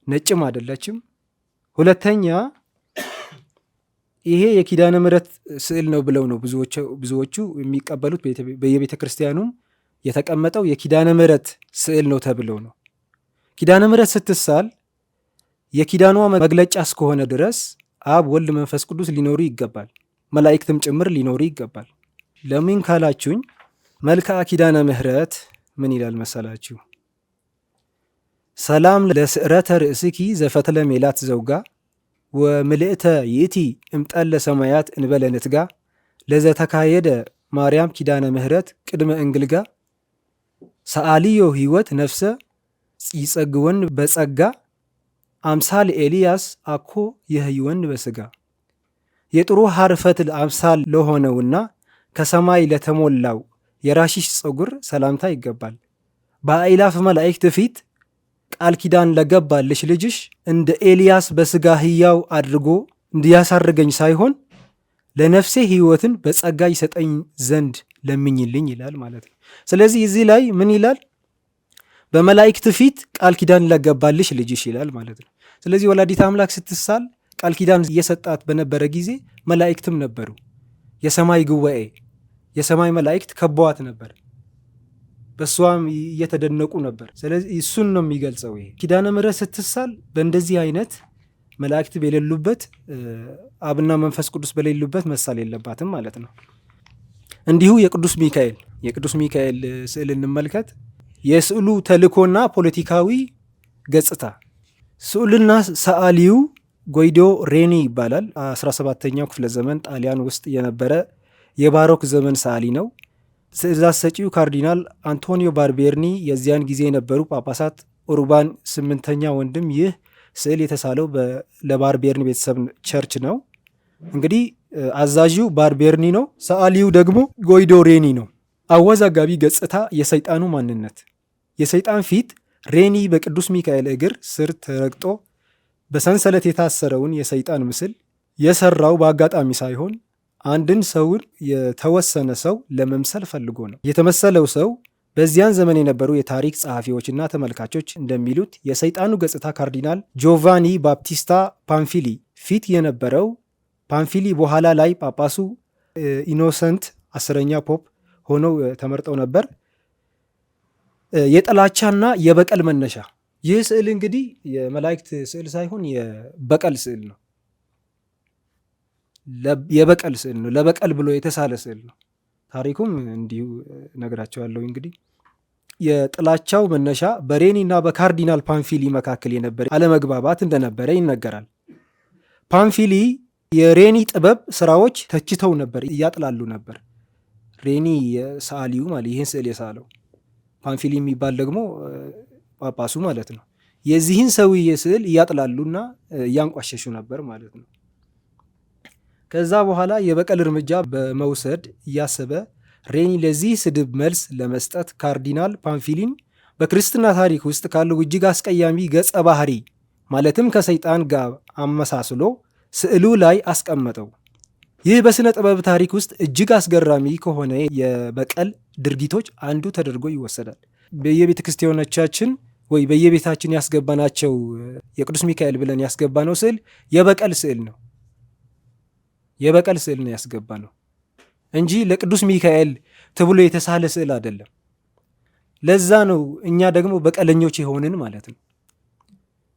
C: ነጭም አይደለችም። ሁለተኛ ይሄ የኪዳነ ምሕረት ስዕል ነው ብለው ነው ብዙዎቹ የሚቀበሉት። በየቤተ ክርስቲያኑም የተቀመጠው የኪዳነ ምሕረት ስዕል ነው ተብለው ነው። ኪዳነ ምሕረት ስትሳል የኪዳኗ መግለጫ እስከሆነ ድረስ አብ፣ ወልድ፣ መንፈስ ቅዱስ ሊኖሩ ይገባል። መላእክትም ጭምር ሊኖሩ ይገባል። ለምን ካላችሁኝ መልክዓ ኪዳነ ምሕረት ምን ይላል መሰላችሁ? ሰላም ለስዕረተ ርእስኪ ዘፈትለ ሜላት ዘውጋ ወምልእተ ይእቲ እምጠለ ሰማያት እንበለ ንትጋ ለዘተካየደ ማርያም ኪዳነ ምሕረት ቅድመ እንግልጋ ሰአልዮ ሕይወት ነፍሰ ይጸግወን በጸጋ አምሳል ኤልያስ አኮ የህይወን በስጋ የጥሩ ሐር ፈትል አምሳል ለሆነውና ከሰማይ ለተሞላው የራሽሽ ፀጉር ሰላምታ ይገባል። በአእላፍ መላእክት ፊት ቃል ኪዳን ለገባልሽ ልጅሽ እንደ ኤልያስ በስጋ ሕያው አድርጎ እንዲያሳርገኝ ሳይሆን ለነፍሴ ሕይወትን በጸጋ ይሰጠኝ ዘንድ ለምኝልኝ ይላል ማለት ነው። ስለዚህ እዚህ ላይ ምን ይላል? በመላእክት ፊት ቃል ኪዳን ለገባልሽ ልጅሽ ይላል ማለት ነው። ስለዚህ ወላዲተ አምላክ ስትሳል ቃል ኪዳን እየሰጣት በነበረ ጊዜ መላእክትም ነበሩ። የሰማይ ጉባኤ፣ የሰማይ መላእክት ከበዋት ነበር። በእሷም እየተደነቁ ነበር። ስለዚህ እሱን ነው የሚገልጸው። ይሄ ኪዳነ ምሕረት ስትሳል በእንደዚህ አይነት መላእክት በሌሉበት አብና መንፈስ ቅዱስ በሌሉበት መሳል የለባትም ማለት ነው። እንዲሁ የቅዱስ ሚካኤል ስዕል እንመልከት። የስዕሉ ተልእኮና ፖለቲካዊ ገጽታ። ስዕልና ሰዓሊው ጎይዶ ሬኒ ይባላል። 17ኛው ክፍለ ዘመን ጣሊያን ውስጥ የነበረ የባሮክ ዘመን ሰዓሊ ነው። ትእዛዝ ሰጪው ካርዲናል አንቶኒዮ ባርቤርኒ የዚያን ጊዜ የነበሩ ጳጳሳት ኡርባን 8ኛ ወንድም። ይህ ስዕል የተሳለው ለባርቤርኒ ቤተሰብ ቸርች ነው። እንግዲህ አዛዡ ባርቤርኒ ነው፣ ሰዓሊው ደግሞ ጎይዶ ሬኒ ነው። አወዛጋቢ ገጽታ የሰይጣኑ ማንነት። የሰይጣን ፊት ሬኒ በቅዱስ ሚካኤል እግር ስር ተረግጦ በሰንሰለት የታሰረውን የሰይጣን ምስል የሰራው በአጋጣሚ ሳይሆን አንድን ሰውን የተወሰነ ሰው ለመምሰል ፈልጎ ነው። የተመሰለው ሰው በዚያን ዘመን የነበሩ የታሪክ ጸሐፊዎችና ተመልካቾች እንደሚሉት የሰይጣኑ ገጽታ ካርዲናል ጆቫኒ ባፕቲስታ ፓንፊሊ ፊት የነበረው ፓንፊሊ በኋላ ላይ ጳጳሱ ኢኖሰንት 10ኛ ፖፕ ሆነው ተመርጠው ነበር። የጥላቻና የበቀል መነሻ። ይህ ስዕል እንግዲህ የመላእክት ስዕል ሳይሆን የበቀል ስዕል ነው። የበቀል ስዕል ነው። ለበቀል ብሎ የተሳለ ስዕል ነው። ታሪኩም እንዲሁ ነግራቸዋለሁ። እንግዲህ የጥላቻው መነሻ በሬኒና በካርዲናል ፓንፊሊ መካከል የነበረ አለመግባባት እንደነበረ ይነገራል። ፓንፊሊ የሬኒ ጥበብ ስራዎች ተችተው ነበር፣ እያጥላሉ ነበር። ሬኒ የሰዓሊው ማለት ይህን ስዕል የሳለው ፓንፊሊ የሚባል ደግሞ ጳጳሱ ማለት ነው። የዚህን ሰውዬ ስዕል እያጥላሉና እያንቋሸሹ ነበር ማለት ነው። ከዛ በኋላ የበቀል እርምጃ በመውሰድ እያሰበ ሬኒ ለዚህ ስድብ መልስ ለመስጠት ካርዲናል ፓንፊሊን በክርስትና ታሪክ ውስጥ ካለው እጅግ አስቀያሚ ገጸ ባህሪ ማለትም ከሰይጣን ጋር አመሳስሎ ስዕሉ ላይ አስቀመጠው። ይህ በሥነ ጥበብ ታሪክ ውስጥ እጅግ አስገራሚ ከሆነ የበቀል ድርጊቶች አንዱ ተደርጎ ይወሰዳል። በየቤተ ክርስቲያኖቻችን ወይ በየቤታችን ያስገባናቸው የቅዱስ ሚካኤል ብለን ያስገባነው ስዕል የበቀል ስዕል ነው። የበቀል ስዕል ነው ያስገባ ነው እንጂ ለቅዱስ ሚካኤል ተብሎ የተሳለ ስዕል አይደለም። ለዛ ነው እኛ ደግሞ በቀለኞች የሆንን ማለት ነው።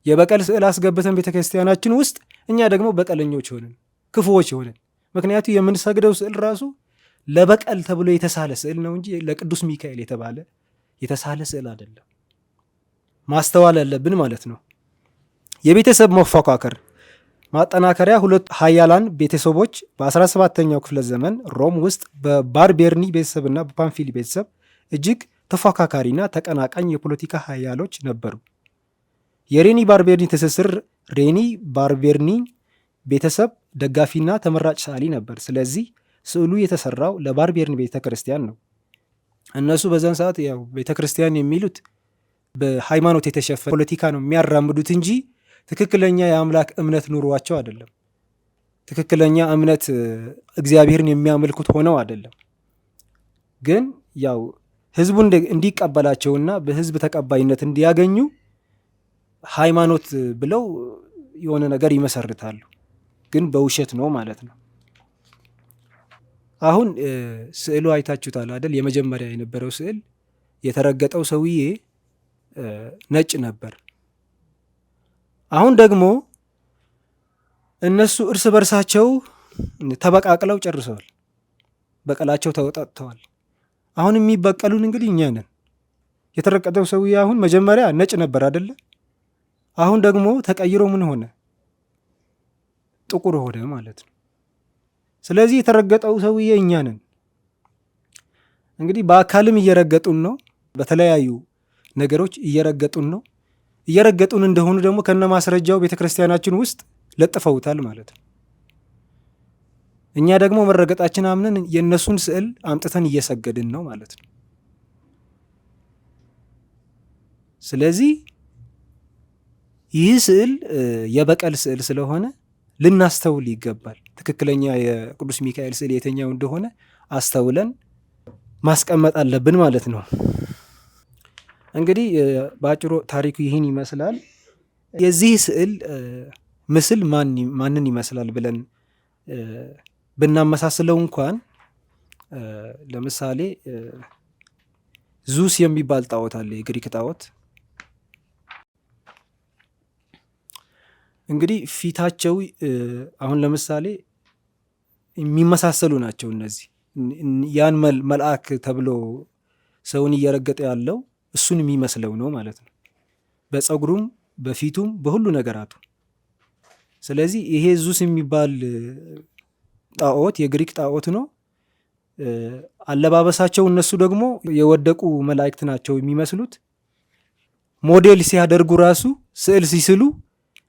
C: የበቀል ስዕል አስገብተን ቤተክርስቲያናችን ውስጥ እኛ ደግሞ በቀለኞች ሆንን፣ ክፉዎች ሆንን። ምክንያቱ የምንሰግደው ስዕል ራሱ ለበቀል ተብሎ የተሳለ ስዕል ነው እንጂ ለቅዱስ ሚካኤል የተሳለ ስዕል አይደለም። ማስተዋል ያለብን ማለት ነው። የቤተሰብ መፎካከር ማጠናከሪያ። ሁለት ሀያላን ቤተሰቦች በ17ኛው ክፍለ ዘመን ሮም ውስጥ በባርቤርኒ ቤተሰብና በፓንፊሊ ቤተሰብ እጅግ ተፎካካሪና ተቀናቃኝ የፖለቲካ ሀያሎች ነበሩ። የሬኒ ባርቤርኒ ትስስር ሬኒ ባርቤርኒ ቤተሰብ ደጋፊና ተመራጭ ሰዓሊ ነበር። ስለዚህ ስዕሉ የተሰራው ለባርቤርኒ ቤተ ክርስቲያን ነው። እነሱ በዛን ሰዓት ያው ቤተ ክርስቲያን የሚሉት በሃይማኖት የተሸፈነ ፖለቲካ ነው የሚያራምዱት እንጂ ትክክለኛ የአምላክ እምነት ኑሯቸው አይደለም። ትክክለኛ እምነት እግዚአብሔርን የሚያመልኩት ሆነው አይደለም። ግን ያው ህዝቡ እንዲቀበላቸውና በህዝብ ተቀባይነት እንዲያገኙ ሃይማኖት ብለው የሆነ ነገር ይመሰርታሉ። ግን በውሸት ነው ማለት ነው። አሁን ስዕሉ አይታችሁታል አይደል? የመጀመሪያ የነበረው ስዕል የተረገጠው ሰውዬ ነጭ ነበር። አሁን ደግሞ እነሱ እርስ በርሳቸው ተበቃቅለው ጨርሰዋል። በቀላቸው ተወጣጥተዋል። አሁን የሚበቀሉን እንግዲህ እኛ ነን። የተረገጠው ሰውዬ አሁን መጀመሪያ ነጭ ነበር አይደለ? አሁን ደግሞ ተቀይሮ ምን ሆነ? ጥቁር ሆነ ማለት ነው። ስለዚህ የተረገጠው ሰውዬ እኛ ነን። እንግዲህ በአካልም እየረገጡን ነው፣ በተለያዩ ነገሮች እየረገጡን ነው። እየረገጡን እንደሆኑ ደግሞ ከነ ማስረጃው ቤተክርስቲያናችን ውስጥ ለጥፈውታል ማለት ነው። እኛ ደግሞ መረገጣችን አምነን የእነሱን ስዕል አምጥተን እየሰገድን ነው ማለት ነው። ስለዚህ ይህ ስዕል የበቀል ስዕል ስለሆነ ልናስተውል ይገባል። ትክክለኛ የቅዱስ ሚካኤል ስዕል የትኛው እንደሆነ አስተውለን ማስቀመጥ አለብን ማለት ነው። እንግዲህ በአጭሩ ታሪኩ ይህን ይመስላል። የዚህ ስዕል ምስል ማንን ይመስላል ብለን ብናመሳስለው እንኳን ለምሳሌ ዙስ የሚባል ጣዖት አለ፣ የግሪክ ጣዖት። እንግዲህ ፊታቸው አሁን ለምሳሌ የሚመሳሰሉ ናቸው። እነዚህ ያን መልአክ ተብሎ ሰውን እየረገጠ ያለው እሱን የሚመስለው ነው ማለት ነው፣ በፀጉሩም በፊቱም በሁሉ ነገራቱ። ስለዚህ ይሄ ዙስ የሚባል ጣዖት የግሪክ ጣዖት ነው። አለባበሳቸው እነሱ ደግሞ የወደቁ መላእክት ናቸው የሚመስሉት። ሞዴል ሲያደርጉ ራሱ ስዕል ሲስሉ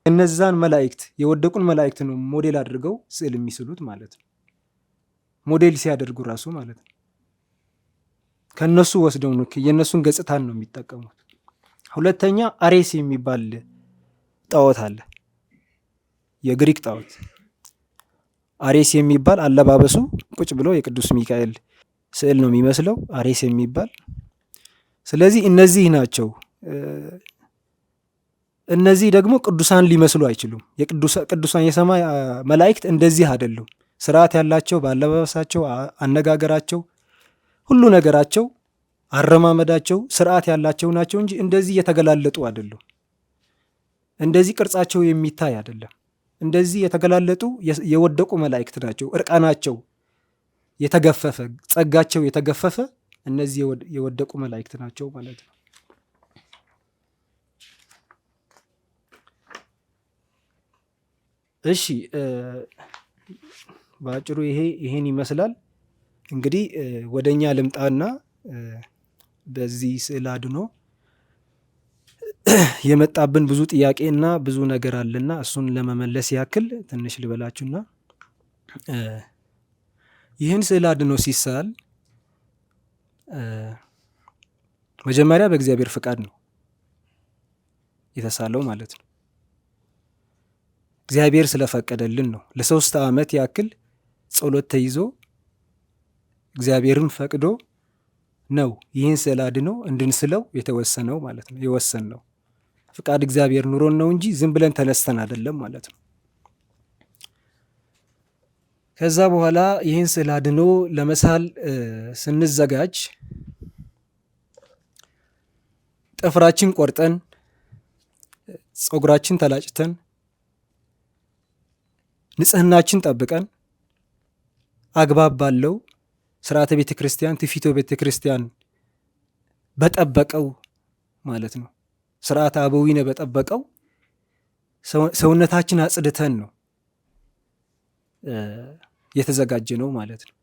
C: እነዛን መላእክት የወደቁን መላእክት ነው ሞዴል አድርገው ስዕል የሚስሉት ማለት ነው። ሞዴል ሲያደርጉ ራሱ ማለት ነው። ከነሱ ወስደው ነው የነሱን ገጽታን ነው የሚጠቀሙት። ሁለተኛ አሬስ የሚባል ጣዖት አለ፣ የግሪክ ጣዖት። አሬስ የሚባል አለባበሱ ቁጭ ብሎ የቅዱስ ሚካኤል ስዕል ነው የሚመስለው አሬስ የሚባል። ስለዚህ እነዚህ ናቸው። እነዚህ ደግሞ ቅዱሳን ሊመስሉ አይችሉም። ቅዱሳን የሰማይ መላእክት እንደዚህ አይደሉም። ስርዓት ያላቸው በአለባበሳቸው፣ አነጋገራቸው፣ ሁሉ ነገራቸው፣ አረማመዳቸው ስርዓት ያላቸው ናቸው እንጂ እንደዚህ የተገላለጡ አይደሉም። እንደዚህ ቅርጻቸው የሚታይ አይደለም። እንደዚህ የተገላለጡ የወደቁ መላእክት ናቸው። እርቃናቸው የተገፈፈ፣ ጸጋቸው የተገፈፈ እነዚህ የወደቁ መላእክት ናቸው ማለት ነው። እሺ በአጭሩ ይሄን ይመስላል። እንግዲህ ወደኛ ልምጣና በዚህ ስዕል አድኖ የመጣብን ብዙ ጥያቄና ብዙ ነገር አለና እሱን ለመመለስ ያክል ትንሽ ልበላችሁና ይህን ስዕል አድኖ ሲሳል መጀመሪያ በእግዚአብሔር ፍቃድ ነው የተሳለው ማለት ነው። እግዚአብሔር ስለፈቀደልን ነው። ለ3 ዓመት ያክል ጸሎት ተይዞ እግዚአብሔርን ፈቅዶ ነው ይህን ስዕል አድኖ እንድንስለው የተወሰነው ማለት ነው። የወሰን ነው ፍቃድ እግዚአብሔር ኑሮን ነው እንጂ ዝም ብለን ተነስተን አይደለም ማለት ነው። ከዛ በኋላ ይህን ስዕል አድኖ ለመሳል ስንዘጋጅ ጥፍራችን ቆርጠን ፀጉራችን ተላጭተን ንጽህናችን ጠብቀን አግባብ ባለው ስርዓተ ቤተ ክርስቲያን ትውፊተ ቤተ ክርስቲያን በጠበቀው ማለት ነው ስርዓተ አበዊነ በጠበቀው ሰውነታችን አጽድተን ነው የተዘጋጀ ነው ማለት ነው።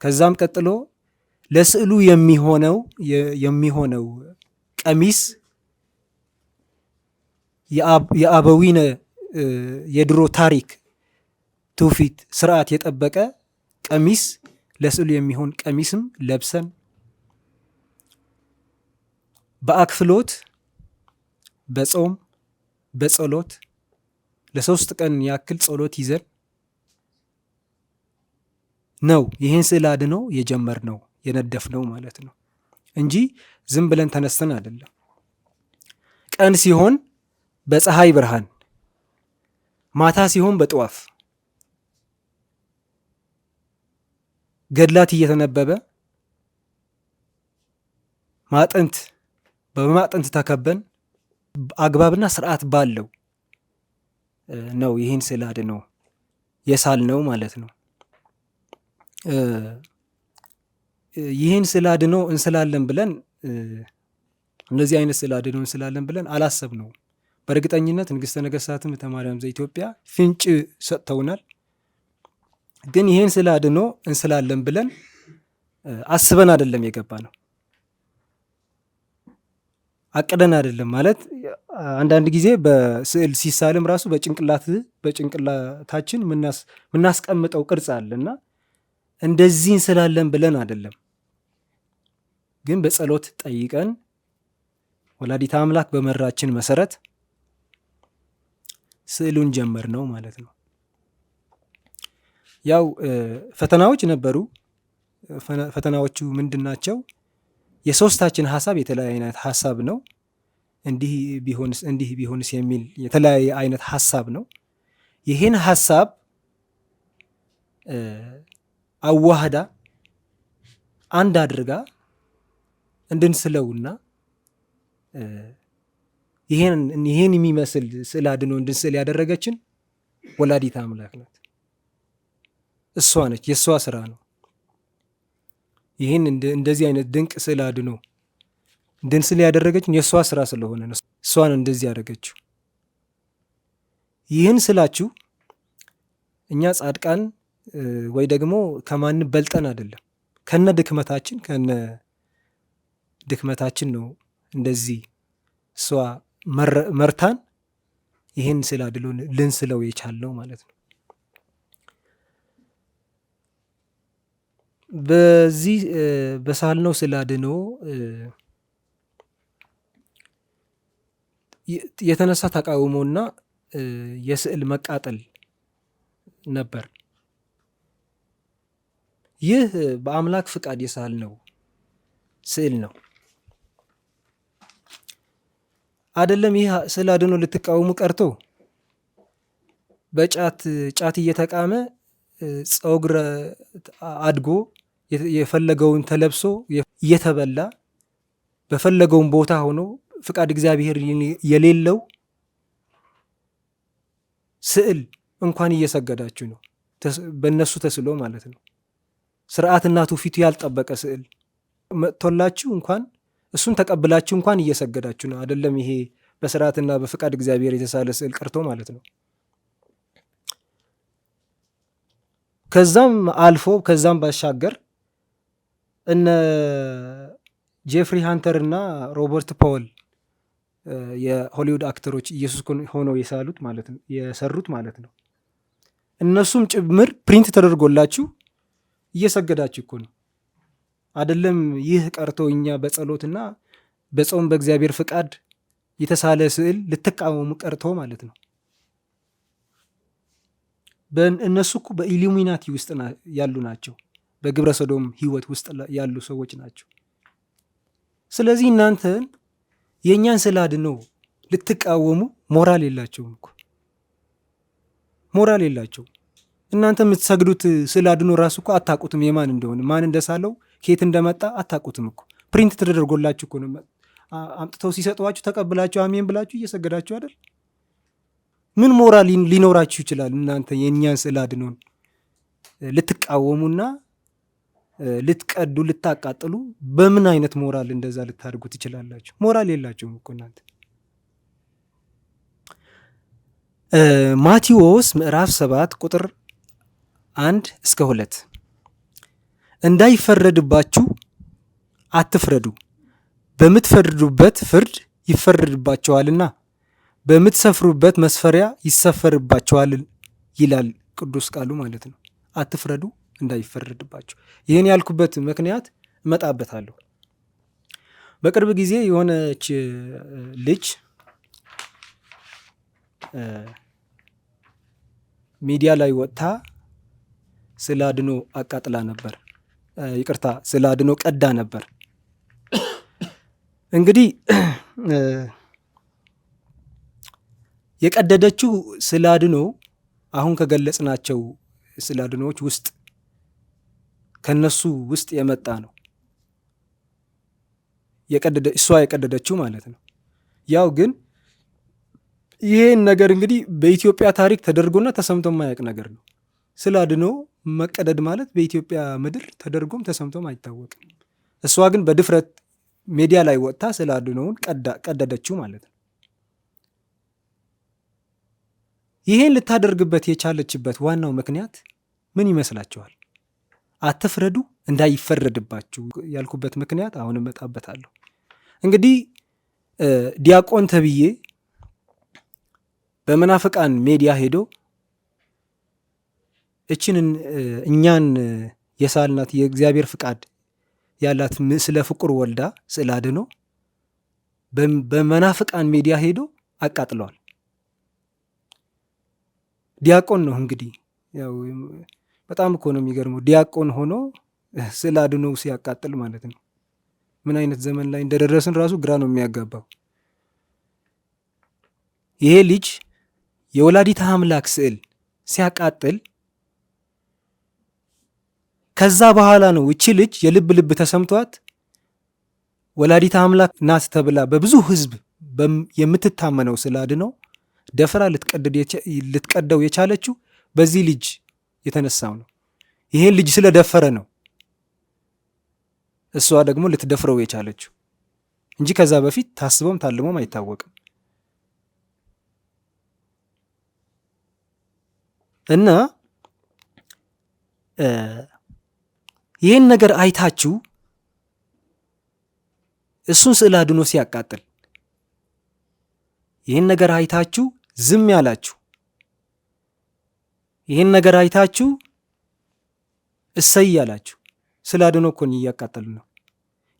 C: ከዛም ቀጥሎ ለስዕሉ የሚሆነው ቀሚስ የአበዊነ የድሮ ታሪክ ትውፊት ስርዓት የጠበቀ ቀሚስ ለስዕሉ የሚሆን ቀሚስም ለብሰን በአክፍሎት በጾም በጸሎት ለ3 ቀን ያክል ጸሎት ይዘን ነው ይህን ስዕል አድኖ የጀመርነው የነደፍነው ማለት ነው እንጂ ዝም ብለን ተነስተን አይደለም። ቀን ሲሆን በፀሐይ ብርሃን፣ ማታ ሲሆን በጠዋፍ ገድላት እየተነበበ በማጠንት ተከበን አግባብና ስርዓት ባለው ነው ይህን ስዕል አድኖ የሳልነው ማለት ነው። ይህን ስዕል አድኖ እንስላለን ብለን እንደዚህ አይነት ስዕል አድኖ እንስላለን ብለን አላሰብነው። በእርግጠኝነት ንግሥተ ነገሥታትም ተማርያም ዘኢትዮጵያ ፍንጭ ሰጥተውናል። ግን ይህን ስዕል አድኖ እንስላለን ብለን አስበን አይደለም የገባ ነው። አቅደን አይደለም ማለት አንዳንድ ጊዜ በስዕል ሲሳልም ራሱ በጭንቅላታችን ምናስቀምጠው ቅርጽ አለና እንደዚህ እንስላለን ብለን አይደለም። ግን በጸሎት ጠይቀን ወላዲተ አምላክ በመራችን መሰረት ስዕሉን ጀመር ነው ማለት ነው። ያው ፈተናዎች ነበሩ። ፈተናዎቹ ምንድን ናቸው? የሶስታችን ሀሳብ የተለያየ አይነት ሀሳብ ነው። እንዲህ ቢሆንስ የሚል የተለያየ አይነት ሀሳብ ነው። ይህን ሀሳብ አዋህዳ አንድ አድርጋ እንድንስለውና ይሄን የሚመስል ስዕለ አድኅኖ እንድንስል ያደረገችን ወላዲተ አምላክ ናት። እሷ ነች፣ የእሷ ስራ ነው። ይህን እንደዚህ አይነት ድንቅ ስዕለ አድኅኖ እንድንስል ያደረገችን የእሷ ስራ ስለሆነ ነው። እሷን እንደዚህ ያደረገችው። ይህን ስላችሁ እኛ ጻድቃን ወይ ደግሞ ከማንም በልጠን አይደለም። ከነ ድክመታችን ነው እንደዚህ እሷ መርታን ይህን ስዕለ አድኅኖ ልንስለው የቻለው ማለት ነው። በዚህ በሳልነው ስዕለ አድኅኖ የተነሳ ተቃውሞና የስዕል መቃጠል ነበር። ይህ በአምላክ ፍቃድ የሳልነው ስዕል ነው አይደለም። ይህ ስዕለ አድኅኖ ልትቃወሙ ቀርቶ ጫት እየተቃመ ፀጉር አድጎ የፈለገውን ተለብሶ እየተበላ በፈለገውን ቦታ ሆኖ ፍቃድ እግዚአብሔር የሌለው ስዕል እንኳን እየሰገዳችሁ ነው፣ በእነሱ ተስሎ ማለት ነው። ስርዓትና ትውፊቱ ያልጠበቀ ስዕል መጥቶላችሁ እንኳን እሱን ተቀብላችሁ እንኳን እየሰገዳችሁ ነው። አይደለም ይሄ በስርዓትና በፍቃድ እግዚአብሔር የተሳለ ስዕል ቀርቶ ማለት ነው። ከዛም አልፎ ከዛም ባሻገር እነ ጄፍሪ ሃንተር እና ሮበርት ፓወል የሆሊውድ አክተሮች ኢየሱስ ሆነው የሳሉት ማለት ነው የሰሩት ማለት ነው። እነሱም ጭምር ፕሪንት ተደርጎላችሁ እየሰገዳችሁ እኮ ነው። አይደለም ይህ ቀርቶ እኛ በጸሎትና በጾም በእግዚአብሔር ፍቃድ የተሳለ ስዕል ልትቃወሙ ቀርቶ ማለት ነው። እነሱ እኮ በኢሉሚናቲ ውስጥ ያሉ ናቸው። በግብረ ሰዶም ህይወት ውስጥ ያሉ ሰዎች ናቸው። ስለዚህ እናንተን የእኛን ስዕለ አድኅኖ ልትቃወሙ ሞራል የላቸውም እኮ ሞራል የላቸውም። እናንተ የምትሰግዱት ስዕለ አድኅኖ ራሱ እኮ አታውቁትም፣ የማን እንደሆነ ማን እንደሳለው ከየት እንደመጣ አታውቁትም እኮ። ፕሪንት ተደርጎላችሁ እኮ ነው አምጥተው ሲሰጧችሁ ተቀብላችሁ አሜን ብላችሁ እየሰገዳችሁ አይደል? ምን ሞራል ሊኖራችሁ ይችላል? እናንተ የእኛን ስዕለ አድኅኖን ልትቃወሙና ልትቀዱ ልታቃጥሉ በምን አይነት ሞራል እንደዛ ልታደርጉ ትችላላችሁ? ሞራል የላቸውም እኮ እናንተ። ማቴዎስ ምዕራፍ 7 ቁጥር 1-2 እንዳይፈረድባችሁ አትፍረዱ፣ በምትፈርዱበት ፍርድ ይፈረድባቸዋልና በምትሰፍሩበት መስፈሪያ ይሰፈርባቸዋል ይላል ቅዱስ ቃሉ ማለት ነው። አትፍረዱ እንዳይፈረድባችሁ። ይህን ያልኩበት ምክንያት እመጣበታለሁ። በቅርብ ጊዜ የሆነች ልጅ ሚዲያ ላይ ወጥታ ስዕለ አድኅኖ አቃጥላ ነበር። ይቅርታ፣ ስዕለ አድኅኖ ቀዳ ነበር። እንግዲህ የቀደደችው ስዕለ አድኅኖ አሁን ከገለጽናቸው ስዕለ አድኅኖዎች ውስጥ ከነሱ ውስጥ የመጣ ነው። እሷ የቀደደችው ማለት ነው። ያው ግን ይሄን ነገር እንግዲህ በኢትዮጵያ ታሪክ ተደርጎና ተሰምቶ የማያውቅ ነገር ነው። ስዕለ አድኅኖ መቀደድ ማለት በኢትዮጵያ ምድር ተደርጎም ተሰምቶም አይታወቅም። እሷ ግን በድፍረት ሚዲያ ላይ ወጥታ ስዕለ አድኅኖውን ቀደደችው ማለት ነው። ይሄን ልታደርግበት የቻለችበት ዋናው ምክንያት ምን ይመስላችኋል? አትፍረዱ እንዳይፈረድባችሁ ያልኩበት ምክንያት አሁን እመጣበታለሁ። እንግዲህ ዲያቆን ተብዬ በመናፍቃን ሚዲያ ሄዶ እኛን የሳልናት የእግዚአብሔር ፍቃድ ያላት ምስለ ፍቁር ወልዳ ስዕለ አድኅኖ በመናፍቃን ሚዲያ ሄዶ አቃጥለዋል። ዲያቆን ነው እንግዲህ ያው በጣም እኮ ነው የሚገርመው። ዲያቆን ሆኖ ስዕለ አድኅኖ ሲያቃጥል ማለት ነው። ምን አይነት ዘመን ላይ እንደደረስን ራሱ ግራ ነው የሚያጋባው። ይሄ ልጅ የወላዲተ አምላክ ስዕል ሲያቃጥል ከዛ በኋላ ነው እቺ ልጅ የልብ ልብ ተሰምቷት ወላዲተ አምላክ ናት ተብላ በብዙ ሕዝብ የምትታመነው ስዕለ አድኅኖ ደፍራ ልትቀደው የቻለችው በዚህ ልጅ የተነሳው ነው። ይሄን ልጅ ስለደፈረ ነው እሷ ደግሞ ልትደፍረው የቻለችው እንጂ ከዛ በፊት ታስቦም ታልሞም አይታወቅም። እና ይህን ነገር አይታችሁ እሱን ስዕለ አድኅኖ ሲያቃጥል ይህን ነገር አይታችሁ ዝም ያላችሁ፣ ይህን ነገር አይታችሁ እሰይ ያላችሁ፣ ስዕለ አድኅኖ እኮ እያቃጠሉ ነው።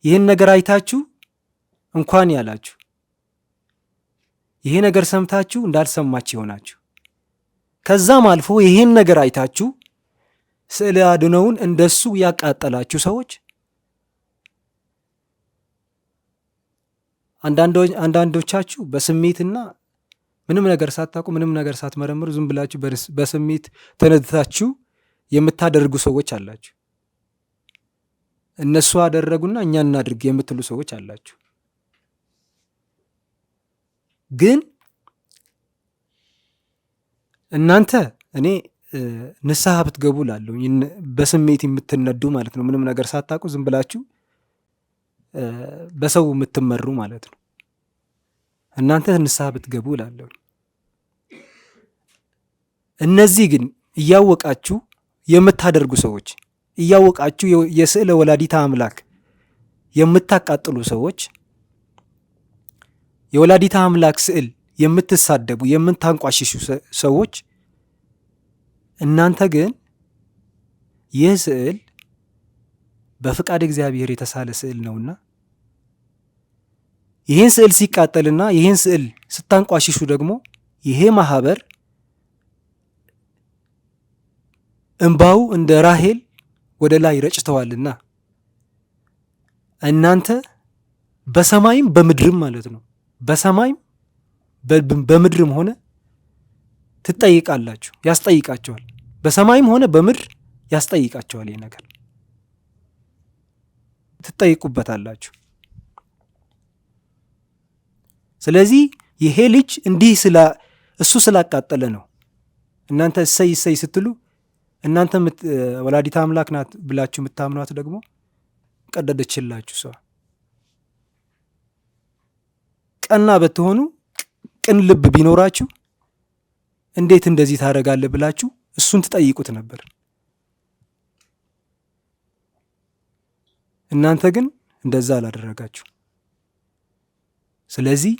C: ይህን ነገር አይታችሁ እንኳን ያላችሁ፣ ይሄ ነገር ሰምታችሁ እንዳልሰማችሁ ይሆናችሁ። ከዛም አልፎ ይህን ነገር አይታችሁ ስዕለ አድኅኖውን እንደሱ ያቃጠላችሁ ሰዎች አንዳንዶቻችሁ በስሜትና ምንም ነገር ሳታውቁ ምንም ነገር ሳትመረምሩ ዝም ብላችሁ በስሜት ተነድታችሁ የምታደርጉ ሰዎች አላችሁ። እነሱ አደረጉና እኛ እናድርግ የምትሉ ሰዎች አላችሁ። ግን እናንተ እኔ ንስሐ ብትገቡ ላለሁ በስሜት የምትነዱ ማለት ነው። ምንም ነገር ሳታውቁ ዝም ብላችሁ በሰው የምትመሩ ማለት ነው። እናንተ ንስሐ ብትገቡ ላለሁ። እነዚህ ግን እያወቃችሁ የምታደርጉ ሰዎች፣ እያወቃችሁ የስዕለ ወላዲተ አምላክ የምታቃጥሉ ሰዎች፣ የወላዲተ አምላክ ስዕል የምትሳደቡ የምታንቋሽሹ ሰዎች፣ እናንተ ግን ይህ ስዕል በፍቃድ እግዚአብሔር የተሳለ ስዕል ነውና ይህን ስዕል ሲቃጠልና ይህን ስዕል ስታንቋሽሹ ደግሞ ይሄ ማህበር እንባው እንደ ራሄል ወደ ላይ ረጭተዋልና እናንተ በሰማይም በምድርም ማለት ነው በሰማይም በምድርም ሆነ ትጠይቃላችሁ፣ ያስጠይቃቸዋል። በሰማይም ሆነ በምድር ያስጠይቃቸዋል። ይህ ነገር ትጠይቁበታላችሁ። ስለዚህ ይሄ ልጅ እንዲህ እሱ ስላቃጠለ ነው እናንተ እሰይ እሰይ ስትሉ፣ እናንተ ወላዲተ አምላክ ናት ብላችሁ የምታምኗት ደግሞ ቀደደችላችሁ። ሰው ቀና ብትሆኑ ቅን ልብ ቢኖራችሁ እንዴት እንደዚህ ታደርጋለህ ብላችሁ እሱን ትጠይቁት ነበር። እናንተ ግን እንደዛ አላደረጋችሁ። ስለዚህ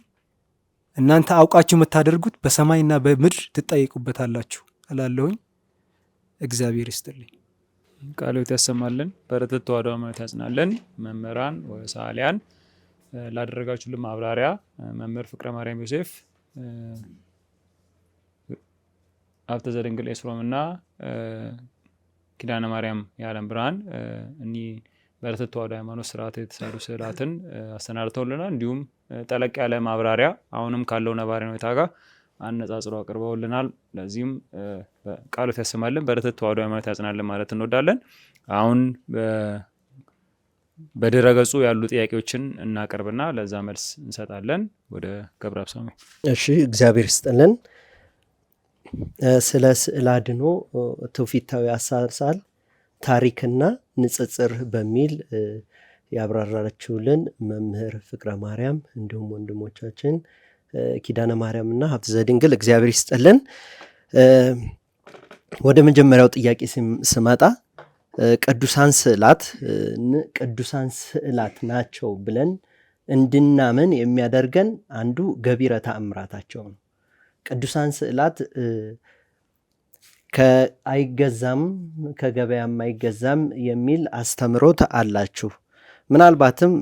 C: እናንተ አውቃችሁ የምታደርጉት በሰማይና በምድር ትጠይቁበታላችሁ እላለሁኝ። እግዚአብሔር ይስጥልኝ።
F: ቃለ ሕይወት ያሰማልን፣ በረከት ተዋሕዶ ሃይማኖት ያጽናልን። መምህራን ወሰዓሊያን ላደረጋችሁልን ማብራሪያ መምህር ፍቅረ ማርያም ዮሴፍ፣ ሀብተ ዘድንግል ኤስሮም እና ኪዳነ ማርያም የዓለም ብርሃን እኒህ በረከት ተዋሕዶ ሃይማኖት ስርዓት የተሳሉ ስዕላትን አሰናድተውልናል። እንዲሁም ጠለቅ ያለ ማብራሪያ አሁንም ካለው ነባራዊ ሁኔታ ጋር አነጻጽሮ አቅርበውልናል። ለዚህም ቃለ ሕይወት ያሰማልን፣ በረከት ተዋሕዶ ሃይማኖት ያጽናልን ማለት እንወዳለን። አሁን በድረ ገጹ ያሉ ጥያቄዎችን እናቀርብና ለዛ መልስ እንሰጣለን። ወደ ገብረ አብሳሚ።
G: እሺ፣ እግዚአብሔር ይስጥልን። ስለ ስዕለ አድኅኖ ትውፊታዊ አሳሳል ታሪክና ንጽጽር በሚል ያብራራችሁልን መምህር ፍቅረ ማርያም እንዲሁም ወንድሞቻችን ኪዳነ ማርያም እና ሀብተ ዘድንግል እግዚአብሔር ይስጥልን። ወደ መጀመሪያው ጥያቄ ስመጣ ቅዱሳን ስዕላት ናቸው ብለን እንድናምን የሚያደርገን አንዱ ገቢረ ተአምራታቸው ነው። ቅዱሳን ስዕላት አይገዛም ከገበያም አይገዛም የሚል አስተምሮት አላችሁ። ምናልባትም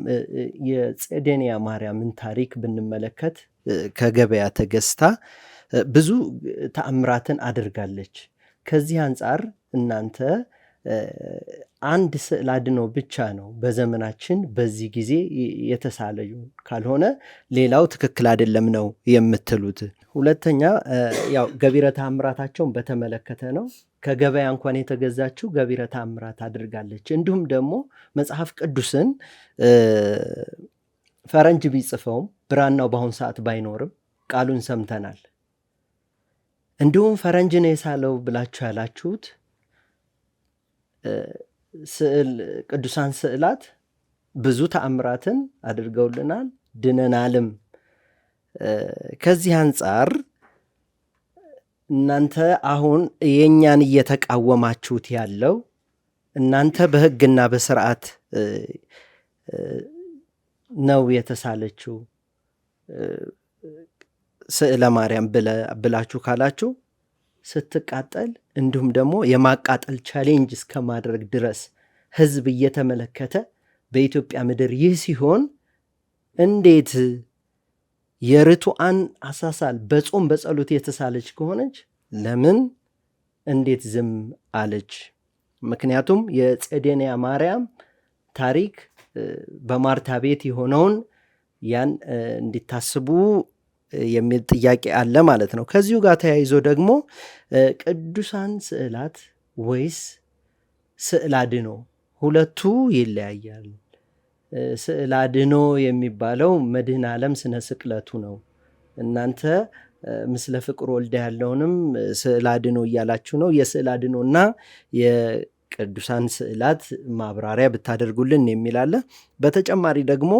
G: የጼዴንያ ማርያምን ታሪክ ብንመለከት ከገበያ ተገዝታ ብዙ ተአምራትን አድርጋለች። ከዚህ አንጻር እናንተ አንድ ስዕል አድኖ ብቻ ነው በዘመናችን በዚህ ጊዜ የተሳለ፣ ካልሆነ ሌላው ትክክል አይደለም ነው የምትሉት? ሁለተኛ ያው ገቢረ ተአምራታቸውን በተመለከተ ነው። ከገበያ እንኳን የተገዛችው ገቢረ ተአምራት አድርጋለች። እንዲሁም ደግሞ መጽሐፍ ቅዱስን ፈረንጅ ቢጽፈውም ብራናው በአሁን ሰዓት ባይኖርም ቃሉን ሰምተናል። እንዲሁም ፈረንጅ ነው የሳለው ብላችሁ ያላችሁት ስዕል ቅዱሳን ስዕላት ብዙ ተአምራትን አድርገውልናል፣ ድነናልም። ከዚህ አንጻር እናንተ አሁን የኛን እየተቃወማችሁት ያለው እናንተ በሕግና በስርዓት ነው የተሳለችው ስዕለ ማርያም ብላችሁ ካላችሁ ስትቃጠል እንዲሁም ደግሞ የማቃጠል ቻሌንጅ እስከ ማድረግ ድረስ ህዝብ እየተመለከተ በኢትዮጵያ ምድር ይህ ሲሆን እንዴት የርቱዓን አሳሳል በጾም በጸሎት የተሳለች ከሆነች ለምን እንዴት ዝም አለች? ምክንያቱም የጼዴንያ ማርያም ታሪክ በማርታ ቤት የሆነውን ያን እንዲታስቡ የሚል ጥያቄ አለ ማለት ነው። ከዚሁ ጋር ተያይዞ ደግሞ ቅዱሳን ስዕላት ወይስ ስዕል አድኖ? ሁለቱ ይለያያል። ስዕል አድኖ የሚባለው መድኃኔ ዓለም ስነ ስቅለቱ ነው። እናንተ ምስለ ፍቁር ወልደ ያለውንም ስዕል አድኖ እያላችሁ ነው። የስዕል አድኖና የቅዱሳን ስዕላት ማብራሪያ ብታደርጉልን የሚል አለ። በተጨማሪ ደግሞ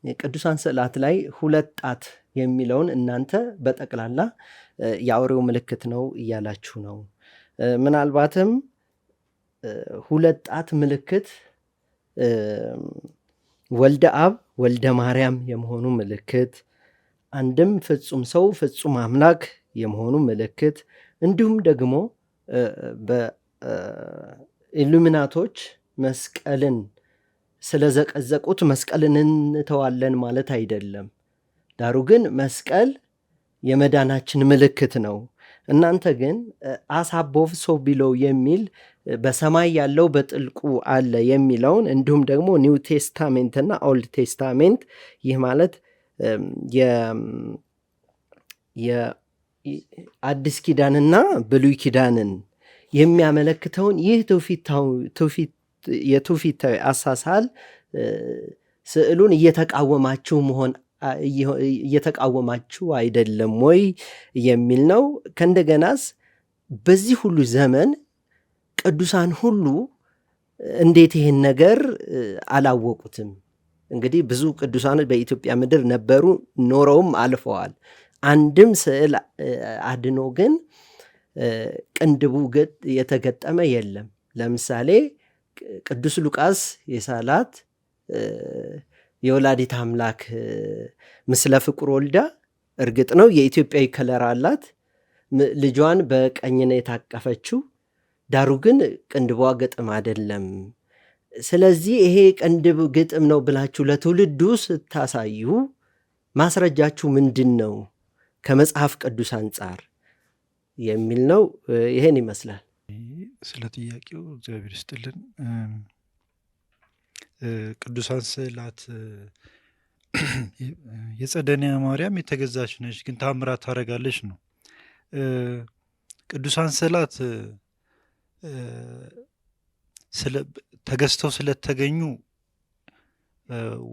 G: የቅዱሳን ስዕላት ላይ ሁለት ጣት የሚለውን እናንተ በጠቅላላ የአውሬው ምልክት ነው እያላችሁ ነው። ምናልባትም ሁለት ጣት ምልክት ወልደ አብ ወልደ ማርያም የመሆኑ ምልክት፣ አንድም ፍጹም ሰው ፍጹም አምላክ የመሆኑ ምልክት፣ እንዲሁም ደግሞ በኢሉሚናቶች መስቀልን ስለዘቀዘቁት መስቀልን እንተዋለን ማለት አይደለም። ዳሩ ግን መስቀል የመዳናችን ምልክት ነው። እናንተ ግን አሳቦቭ ሶ ቢሎው የሚል በሰማይ ያለው በጥልቁ አለ የሚለውን እንዲሁም ደግሞ ኒው ቴስታሜንት እና ኦልድ ቴስታሜንት፣ ይህ ማለት የአዲስ ኪዳንና ብሉይ ኪዳንን የሚያመለክተውን ይህ የትውፊታዊ አሳሳል ስዕሉን እየተቃወማችሁ አይደለም ወይ የሚል ነው። ከእንደገናስ በዚህ ሁሉ ዘመን ቅዱሳን ሁሉ እንዴት ይህን ነገር አላወቁትም? እንግዲህ ብዙ ቅዱሳን በኢትዮጵያ ምድር ነበሩ፣ ኖረውም አልፈዋል። አንድም ስዕል አድኖ ግን ቅንድቡ የተገጠመ የለም። ለምሳሌ ቅዱስ ሉቃስ የሳላት የወላዲት አምላክ ምስለ ፍቁር ወልዳ፣ እርግጥ ነው የኢትዮጵያዊ ከለር አላት። ልጇን በቀኝ ነው የታቀፈችው። ዳሩ ግን ቅንድቧ ግጥም አይደለም። ስለዚህ ይሄ ቅንድብ ግጥም ነው ብላችሁ ለትውልዱ ስታሳዩ ማስረጃችሁ ምንድን ነው ከመጽሐፍ ቅዱስ አንጻር የሚል ነው። ይሄን ይመስላል።
E: ስለ ጥያቄው እግዚአብሔር ይስጥልን። ቅዱሳን ስዕላት የጸደንያ ማርያም የተገዛች ነች፣ ግን ታምራት ታደርጋለች ነው። ቅዱሳን ስዕላት ተገዝተው ስለተገኙ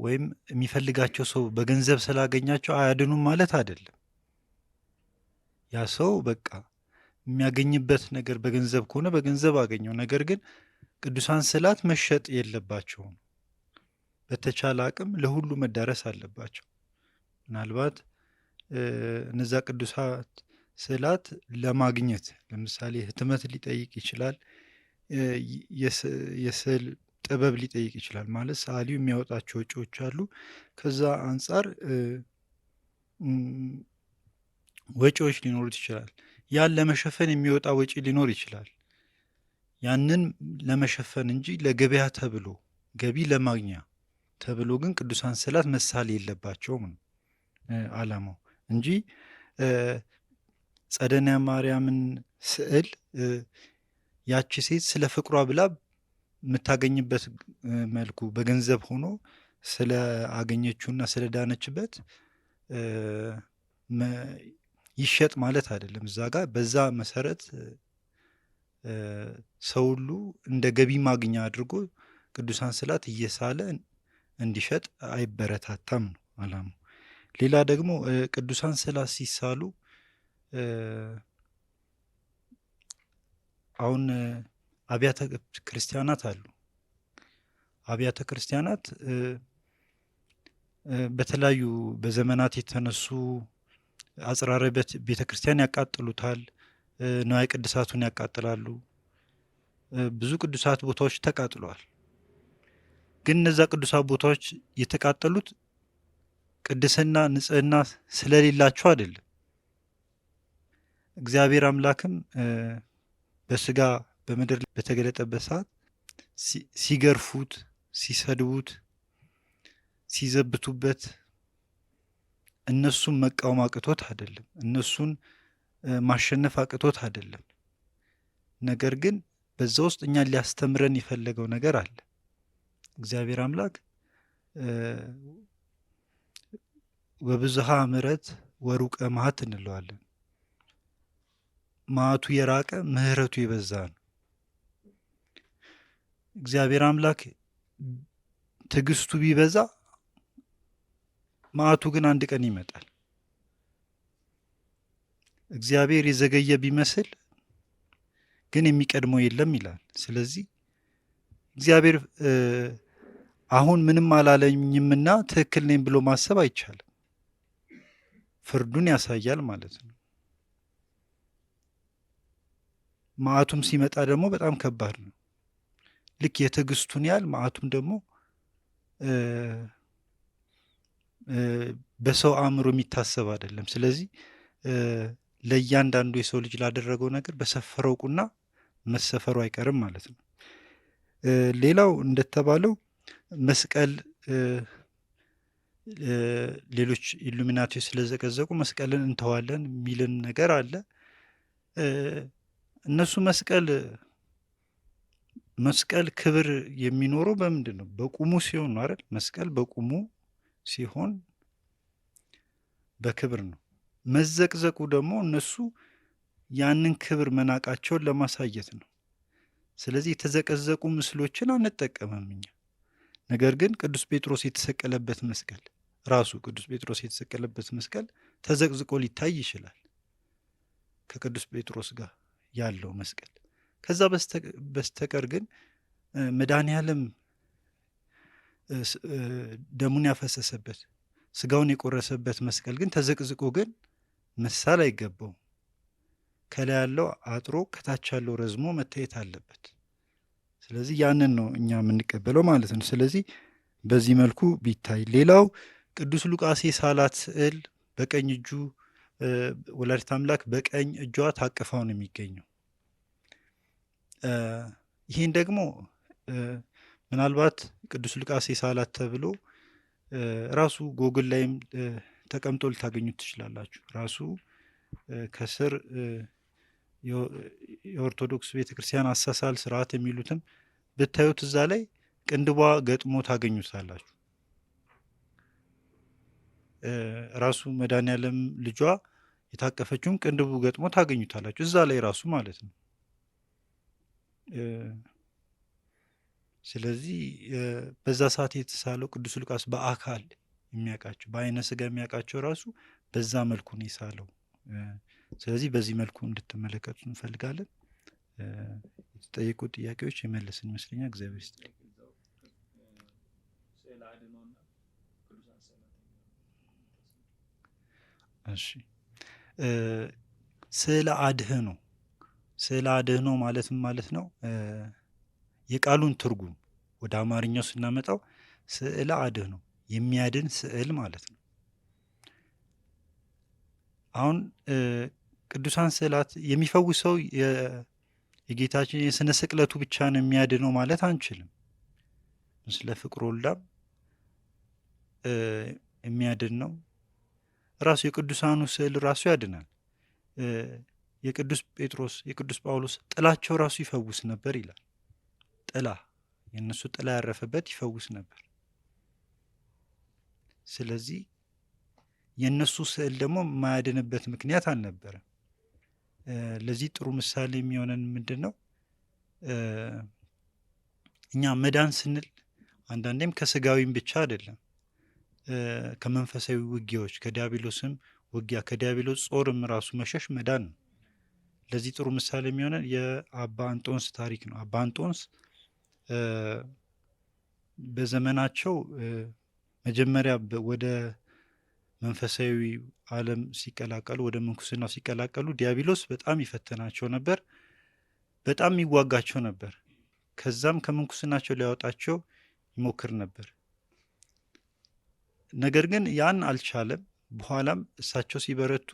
E: ወይም የሚፈልጋቸው ሰው በገንዘብ ስላገኛቸው አያድኑም ማለት አይደለም። ያ ሰው በቃ የሚያገኝበት ነገር በገንዘብ ከሆነ በገንዘብ አገኘው። ነገር ግን ቅዱሳን ስዕላት መሸጥ የለባቸውም። በተቻለ አቅም ለሁሉ መዳረስ አለባቸው። ምናልባት እነዛ ቅዱሳት ስዕላት ለማግኘት ለምሳሌ ህትመት ሊጠይቅ ይችላል፣ የስዕል ጥበብ ሊጠይቅ ይችላል። ማለት ሰዓሊው የሚያወጣቸው ወጪዎች አሉ። ከዛ አንጻር ወጪዎች ሊኖሩት ይችላል። ያን ለመሸፈን የሚወጣ ወጪ ሊኖር ይችላል። ያንን ለመሸፈን እንጂ ለገበያ ተብሎ ገቢ ለማግኛ ተብሎ ግን ቅዱሳን ስዕላት መሳል የለባቸውም ነው ዓላማው እንጂ ጸደንያ ማርያምን ስዕል ያቺ ሴት ስለ ፍቅሯ ብላ የምታገኝበት መልኩ በገንዘብ ሆኖ ስለ አገኘችውና ስለ ዳነችበት ይሸጥ ማለት አይደለም። እዛ ጋር በዛ መሰረት ሰው ሁሉ እንደ ገቢ ማግኛ አድርጎ ቅዱሳን ስዕላት እየሳለ እንዲሸጥ አይበረታታም ነው አላማው። ሌላ ደግሞ ቅዱሳን ስዕላት ሲሳሉ አሁን አብያተ ክርስቲያናት አሉ። አብያተ ክርስቲያናት በተለያዩ በዘመናት የተነሱ አጽራረ ቤተ ክርስቲያን ያቃጥሉታል፣ ንዋየ ቅድሳቱን ያቃጥላሉ። ብዙ ቅዱሳት ቦታዎች ተቃጥለዋል። ግን እነዛ ቅዱሳት ቦታዎች የተቃጠሉት ቅድስና ንጽህና ስለሌላቸው አይደለም። እግዚአብሔር አምላክም በስጋ በምድር በተገለጠበት ሰዓት ሲገርፉት፣ ሲሰድቡት፣ ሲዘብቱበት እነሱን መቃወም አቅቶት አይደለም፣ እነሱን ማሸነፍ አቅቶት አይደለም። ነገር ግን በዛ ውስጥ እኛን ሊያስተምረን የፈለገው ነገር አለ። እግዚአብሔር አምላክ ወብዝሃ ምሕረት ወሩቀ መዓት እንለዋለን። መዓቱ የራቀ ምሕረቱ የበዛ ነው። እግዚአብሔር አምላክ ትዕግስቱ ቢበዛ መዓቱ ግን አንድ ቀን ይመጣል። እግዚአብሔር የዘገየ ቢመስል ግን የሚቀድመው የለም ይላል። ስለዚህ እግዚአብሔር አሁን ምንም አላለኝምና ትክክል ነኝ ብሎ ማሰብ አይቻልም። ፍርዱን ያሳያል ማለት ነው። መዓቱም ሲመጣ ደግሞ በጣም ከባድ ነው። ልክ የትዕግስቱን ያህል መዓቱም ደግሞ በሰው አእምሮ የሚታሰብ አይደለም። ስለዚህ ለእያንዳንዱ የሰው ልጅ ላደረገው ነገር በሰፈረው ቁና መሰፈሩ አይቀርም ማለት ነው። ሌላው እንደተባለው መስቀል ሌሎች ኢሉሚናቲዎች ስለዘቀዘቁ መስቀልን እንተዋለን የሚልን ነገር አለ። እነሱ መስቀል ክብር የሚኖረው በምንድን ነው? በቁሙ ሲሆን ነው አይደል? መስቀል በቁሙ ሲሆን በክብር ነው። መዘቅዘቁ ደግሞ እነሱ ያንን ክብር መናቃቸውን ለማሳየት ነው። ስለዚህ የተዘቀዘቁ ምስሎችን አንጠቀምም እኛ። ነገር ግን ቅዱስ ጴጥሮስ የተሰቀለበት መስቀል ራሱ ቅዱስ ጴጥሮስ የተሰቀለበት መስቀል ተዘቅዝቆ ሊታይ ይችላል፣ ከቅዱስ ጴጥሮስ ጋር ያለው መስቀል። ከዛ በስተቀር ግን መድኃኔዓለም ደሙን ያፈሰሰበት ስጋውን የቆረሰበት መስቀል ግን ተዘቅዝቆ ግን መሳል አይገባውም። ከላይ ያለው አጥሮ ከታች ያለው ረዝሞ መታየት አለበት። ስለዚህ ያንን ነው እኛ የምንቀበለው ማለት ነው። ስለዚህ በዚህ መልኩ ቢታይ። ሌላው ቅዱስ ሉቃስ የሳላት ስዕል በቀኝ እጁ ወላዲተ አምላክ በቀኝ እጇ ታቅፋው ነው የሚገኘው። ይህን ደግሞ ምናልባት ቅዱስ ሉቃስ የሳላት ተብሎ ራሱ ጎግል ላይም ተቀምጦ ልታገኙት ትችላላችሁ። ራሱ ከስር የኦርቶዶክስ ቤተክርስቲያን አሳሳል ስርዓት የሚሉትም ብታዩት እዛ ላይ ቅንድቧ ገጥሞ ታገኙታላችሁ። ራሱ መድኃኔዓለም ልጇ የታቀፈችውን ቅንድቡ ገጥሞ ታገኙታላችሁ እዛ ላይ ራሱ ማለት ነው። ስለዚህ በዛ ሰዓት የተሳለው ቅዱስ ሉቃስ በአካል የሚያውቃቸው በአይነ ስጋ የሚያውቃቸው ራሱ በዛ መልኩ ነው የሳለው። ስለዚህ በዚህ መልኩ እንድትመለከቱ እንፈልጋለን። የተጠየቁ ጥያቄዎች የመለስን ይመስለኛል። እግዚአብሔር ይስጥልኝ። እሺ፣ ስዕለ አድኅኖ ስዕለ አድኅኖ ማለትም ማለት ነው የቃሉን ትርጉም ወደ አማርኛው ስናመጣው ስዕለ አድኅኖ የሚያድን ስዕል ማለት ነው። አሁን ቅዱሳን ስዕላት የሚፈውሰው የጌታችን የስነ ስቅለቱ ብቻ ነው የሚያድነው ማለት አንችልም። ምስለ ፍቁር ወልዳም የሚያድን ነው። ራሱ የቅዱሳኑ ስዕል ራሱ ያድናል። የቅዱስ ጴጥሮስ የቅዱስ ጳውሎስ ጥላቸው ራሱ ይፈውስ ነበር ይላል። ጥላ የእነሱ ጥላ ያረፈበት ይፈውስ ነበር። ስለዚህ የእነሱ ስዕል ደግሞ የማያድንበት ምክንያት አልነበረም። ለዚህ ጥሩ ምሳሌ የሚሆነን ምንድን ነው? እኛ መዳን ስንል አንዳንዴም ከስጋዊም ብቻ አይደለም፣ ከመንፈሳዊ ውጊያዎች፣ ከዲያብሎስም ውጊያ፣ ከዲያብሎስ ጾርም ራሱ መሸሽ መዳን ነው። ለዚህ ጥሩ ምሳሌ የሚሆነን የአባ እንጦንስ ታሪክ ነው። አባ እንጦንስ በዘመናቸው መጀመሪያ ወደ መንፈሳዊ ዓለም ሲቀላቀሉ፣ ወደ ምንኩስናው ሲቀላቀሉ ዲያብሎስ በጣም ይፈተናቸው ነበር፣ በጣም ይዋጋቸው ነበር። ከዛም ከምንኩስናቸው ሊያወጣቸው ይሞክር ነበር። ነገር ግን ያን አልቻለም። በኋላም እሳቸው ሲበረቱ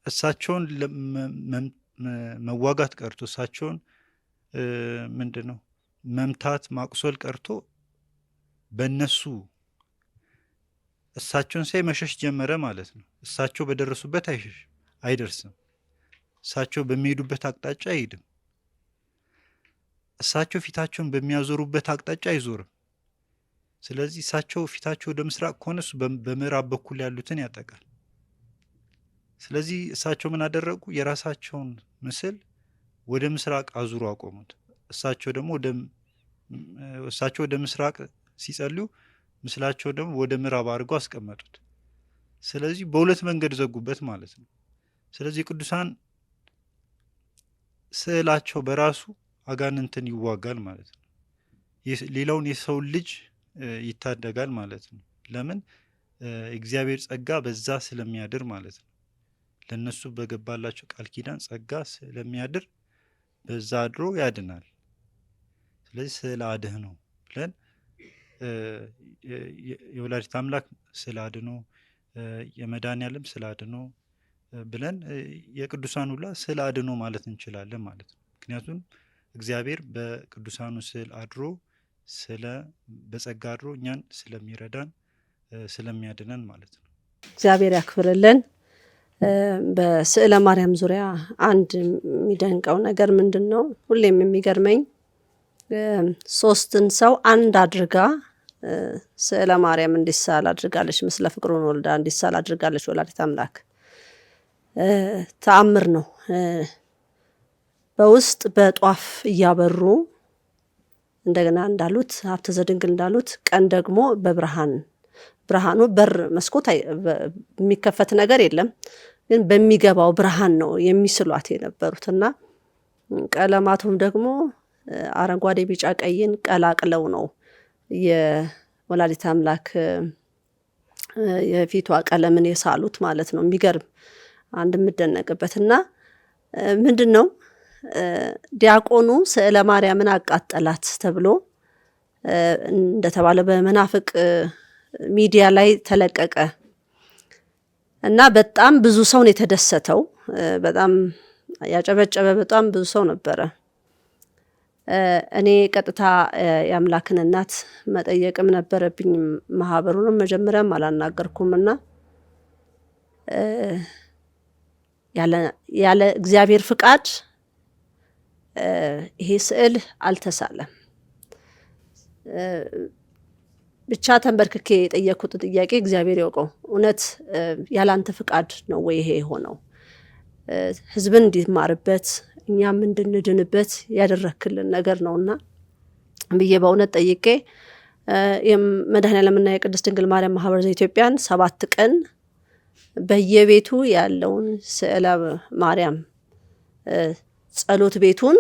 E: እሳቸውን መዋጋት ቀርቶ እሳቸውን ምንድን ነው መምታት ማቁሰል ቀርቶ በእነሱ እሳቸውን ሳይ መሸሽ ጀመረ ማለት ነው። እሳቸው በደረሱበት አይደርስም። እሳቸው በሚሄዱበት አቅጣጫ አይሄድም። እሳቸው ፊታቸውን በሚያዞሩበት አቅጣጫ አይዞርም። ስለዚህ እሳቸው ፊታቸው ወደ ምስራቅ ከሆነ እሱ በምዕራብ በኩል ያሉትን ያጠቃል። ስለዚህ እሳቸው ምን አደረጉ? የራሳቸውን ምስል ወደ ምስራቅ አዙሮ አቆሙት። እሳቸው ወደ ምስራቅ ሲጸልዩ ምስላቸው ደግሞ ወደ ምዕራብ አድርገው አስቀመጡት። ስለዚህ በሁለት መንገድ ዘጉበት ማለት ነው። ስለዚህ ቅዱሳን ስዕላቸው በራሱ አጋንንትን ይዋጋል ማለት ነው። ሌላውን የሰው ልጅ ይታደጋል ማለት ነው። ለምን? እግዚአብሔር ጸጋ በዛ ስለሚያድር ማለት ነው። ለነሱ በገባላቸው ቃል ኪዳን ጸጋ ስለሚያድር በዛ አድሮ ያድናል። ስለዚህ ስዕለ አድኅኖ ብለን የወላዲተ አምላክ ስዕለ አድኅኖ፣ የመድኃኔዓለም ስዕለ አድኅኖ ብለን የቅዱሳን ሁላ ስዕለ አድኅኖ ማለት እንችላለን ማለት ነው። ምክንያቱም እግዚአብሔር በቅዱሳኑ ስዕል አድሮ በጸጋ አድሮ እኛን ስለሚረዳን ስለሚያድነን ማለት ነው።
B: እግዚአብሔር ያክብርልን። በስዕለ ማርያም ዙሪያ አንድ የሚደንቀው ነገር ምንድን ነው? ሁሌም የሚገርመኝ ሶስትን ሰው አንድ አድርጋ ስዕለ ማርያም እንዲሳል አድርጋለች። ምስለ ፍቅሩን ወልዳ እንዲሳል አድርጋለች ወላዲተ አምላክ። ተአምር ነው። በውስጥ በጧፍ እያበሩ እንደገና እንዳሉት ሀብተ ዘድንግል እንዳሉት ቀን ደግሞ ብርሃኑ በር መስኮት የሚከፈት ነገር የለም፣ ግን በሚገባው ብርሃን ነው የሚስሏት የነበሩት እና ቀለማቱም ደግሞ አረንጓዴ፣ ቢጫ፣ ቀይን ቀላቅለው ነው የወላዲተ አምላክ የፊቷ ቀለምን የሳሉት ማለት ነው። የሚገርም አንድ የምደነቅበት እና ምንድን ነው ዲያቆኑ ስዕለ ማርያምን አቃጠላት ተብሎ እንደተባለ በመናፍቅ ሚዲያ ላይ ተለቀቀ እና በጣም ብዙ ሰው ነው የተደሰተው። በጣም ያጨበጨበ በጣም ብዙ ሰው ነበረ። እኔ ቀጥታ የአምላክን እናት መጠየቅም ነበረብኝ። ማህበሩንም መጀመሪያም አላናገርኩም እና ያለ እግዚአብሔር ፍቃድ ይሄ ስዕል አልተሳለም። ብቻ ተንበርክኬ የጠየኩት ጥያቄ እግዚአብሔር ያውቀው፣ እውነት ያላንተ ፍቃድ ነው ወይ ይሄ የሆነው? ህዝብን እንዲማርበት እኛም እንድንድንበት ያደረክልን ነገር ነውና ብዬ በእውነት ጠይቄ የመድኃኔዓለምና የቅድስት ድንግል ማርያም ማህበር ዘኢትዮጵያን 7 ቀን በየቤቱ ያለውን ስዕለ ማርያም ጸሎት ቤቱን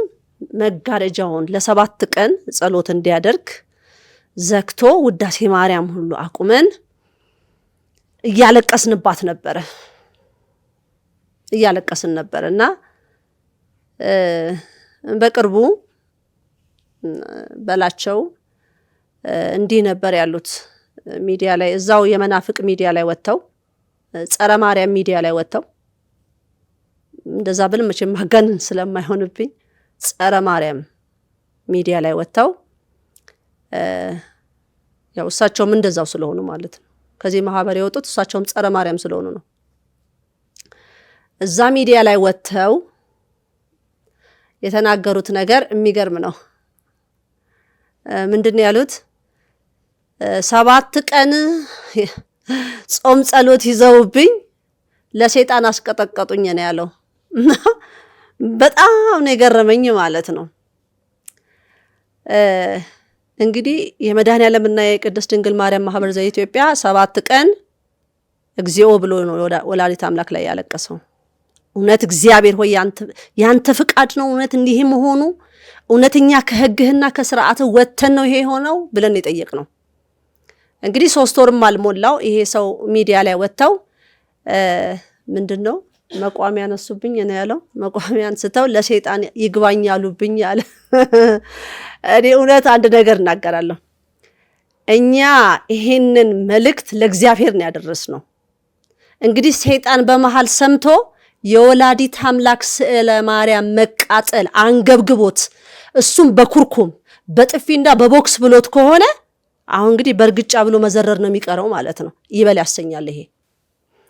B: መጋረጃውን ለ7 ቀን ጸሎት እንዲያደርግ ዘግቶ ውዳሴ ማርያም ሁሉ አቁመን እያለቀስንባት ነበረ እያለቀስን ነበር እና በቅርቡ በላቸው እንዲህ ነበር ያሉት ሚዲያ ላይ፣ እዛው የመናፍቅ ሚዲያ ላይ ወጥተው ጸረ ማርያም ሚዲያ ላይ ወጥተው እንደዛ ብል መቼም ማጋነን ስለማይሆንብኝ ጸረ ማርያም ሚዲያ ላይ ወጥተው ያው እሳቸውም እንደዛው ስለሆኑ ማለት ነው ከዚህ ማህበር የወጡት እሳቸውም ጸረ ማርያም ስለሆኑ ነው። እዛ ሚዲያ ላይ ወጥተው የተናገሩት ነገር የሚገርም ነው። ምንድነው ያሉት? 7 ቀን ጾም ጸሎት ይዘውብኝ ለሰይጣን አስቀጠቀጡኝ ነው ያለው። በጣም ነው የገረመኝ ማለት ነው። እንግዲህ የመድኃኔዓለምና የቅድስት ድንግል ማርያም ማህበር ዘኢትዮጵያ 7 ቀን እግዚኦ ብሎ ነው ወላዲተ አምላክ ላይ ያለቀሰው። እውነት እግዚአብሔር ሆይ ያንተ ፍቃድ ነው እውነት እንዲህ መሆኑ? እውነተኛ ከህግህና ከስርዓትህ ወተን ነው ይሄ ሆነው ብለን የጠየቅነው። እንግዲህ 3 ወርም አልሞላው ይሄ ሰው ሚዲያ ላይ ወጥተው ምንድነው መቋሚያ ያነሱብኝ ነው ያለው። መቋሚያ አንስተው ለሰይጣን ይግባኝ ያሉብኝ አለ። እኔ እውነት አንድ ነገር እናገራለሁ። እኛ ይሄንን መልእክት ለእግዚአብሔር ነው ያደረስነው። እንግዲህ ሰይጣን በመሃል ሰምቶ የወላዲት አምላክ ስዕለ ማርያም መቃጠል አንገብግቦት እሱም በኩርኩም በጥፊና በቦክስ ብሎት ከሆነ አሁን እንግዲህ በርግጫ ብሎ መዘረር ነው የሚቀረው ማለት ነው። ይበል ያሰኛል ይሄ።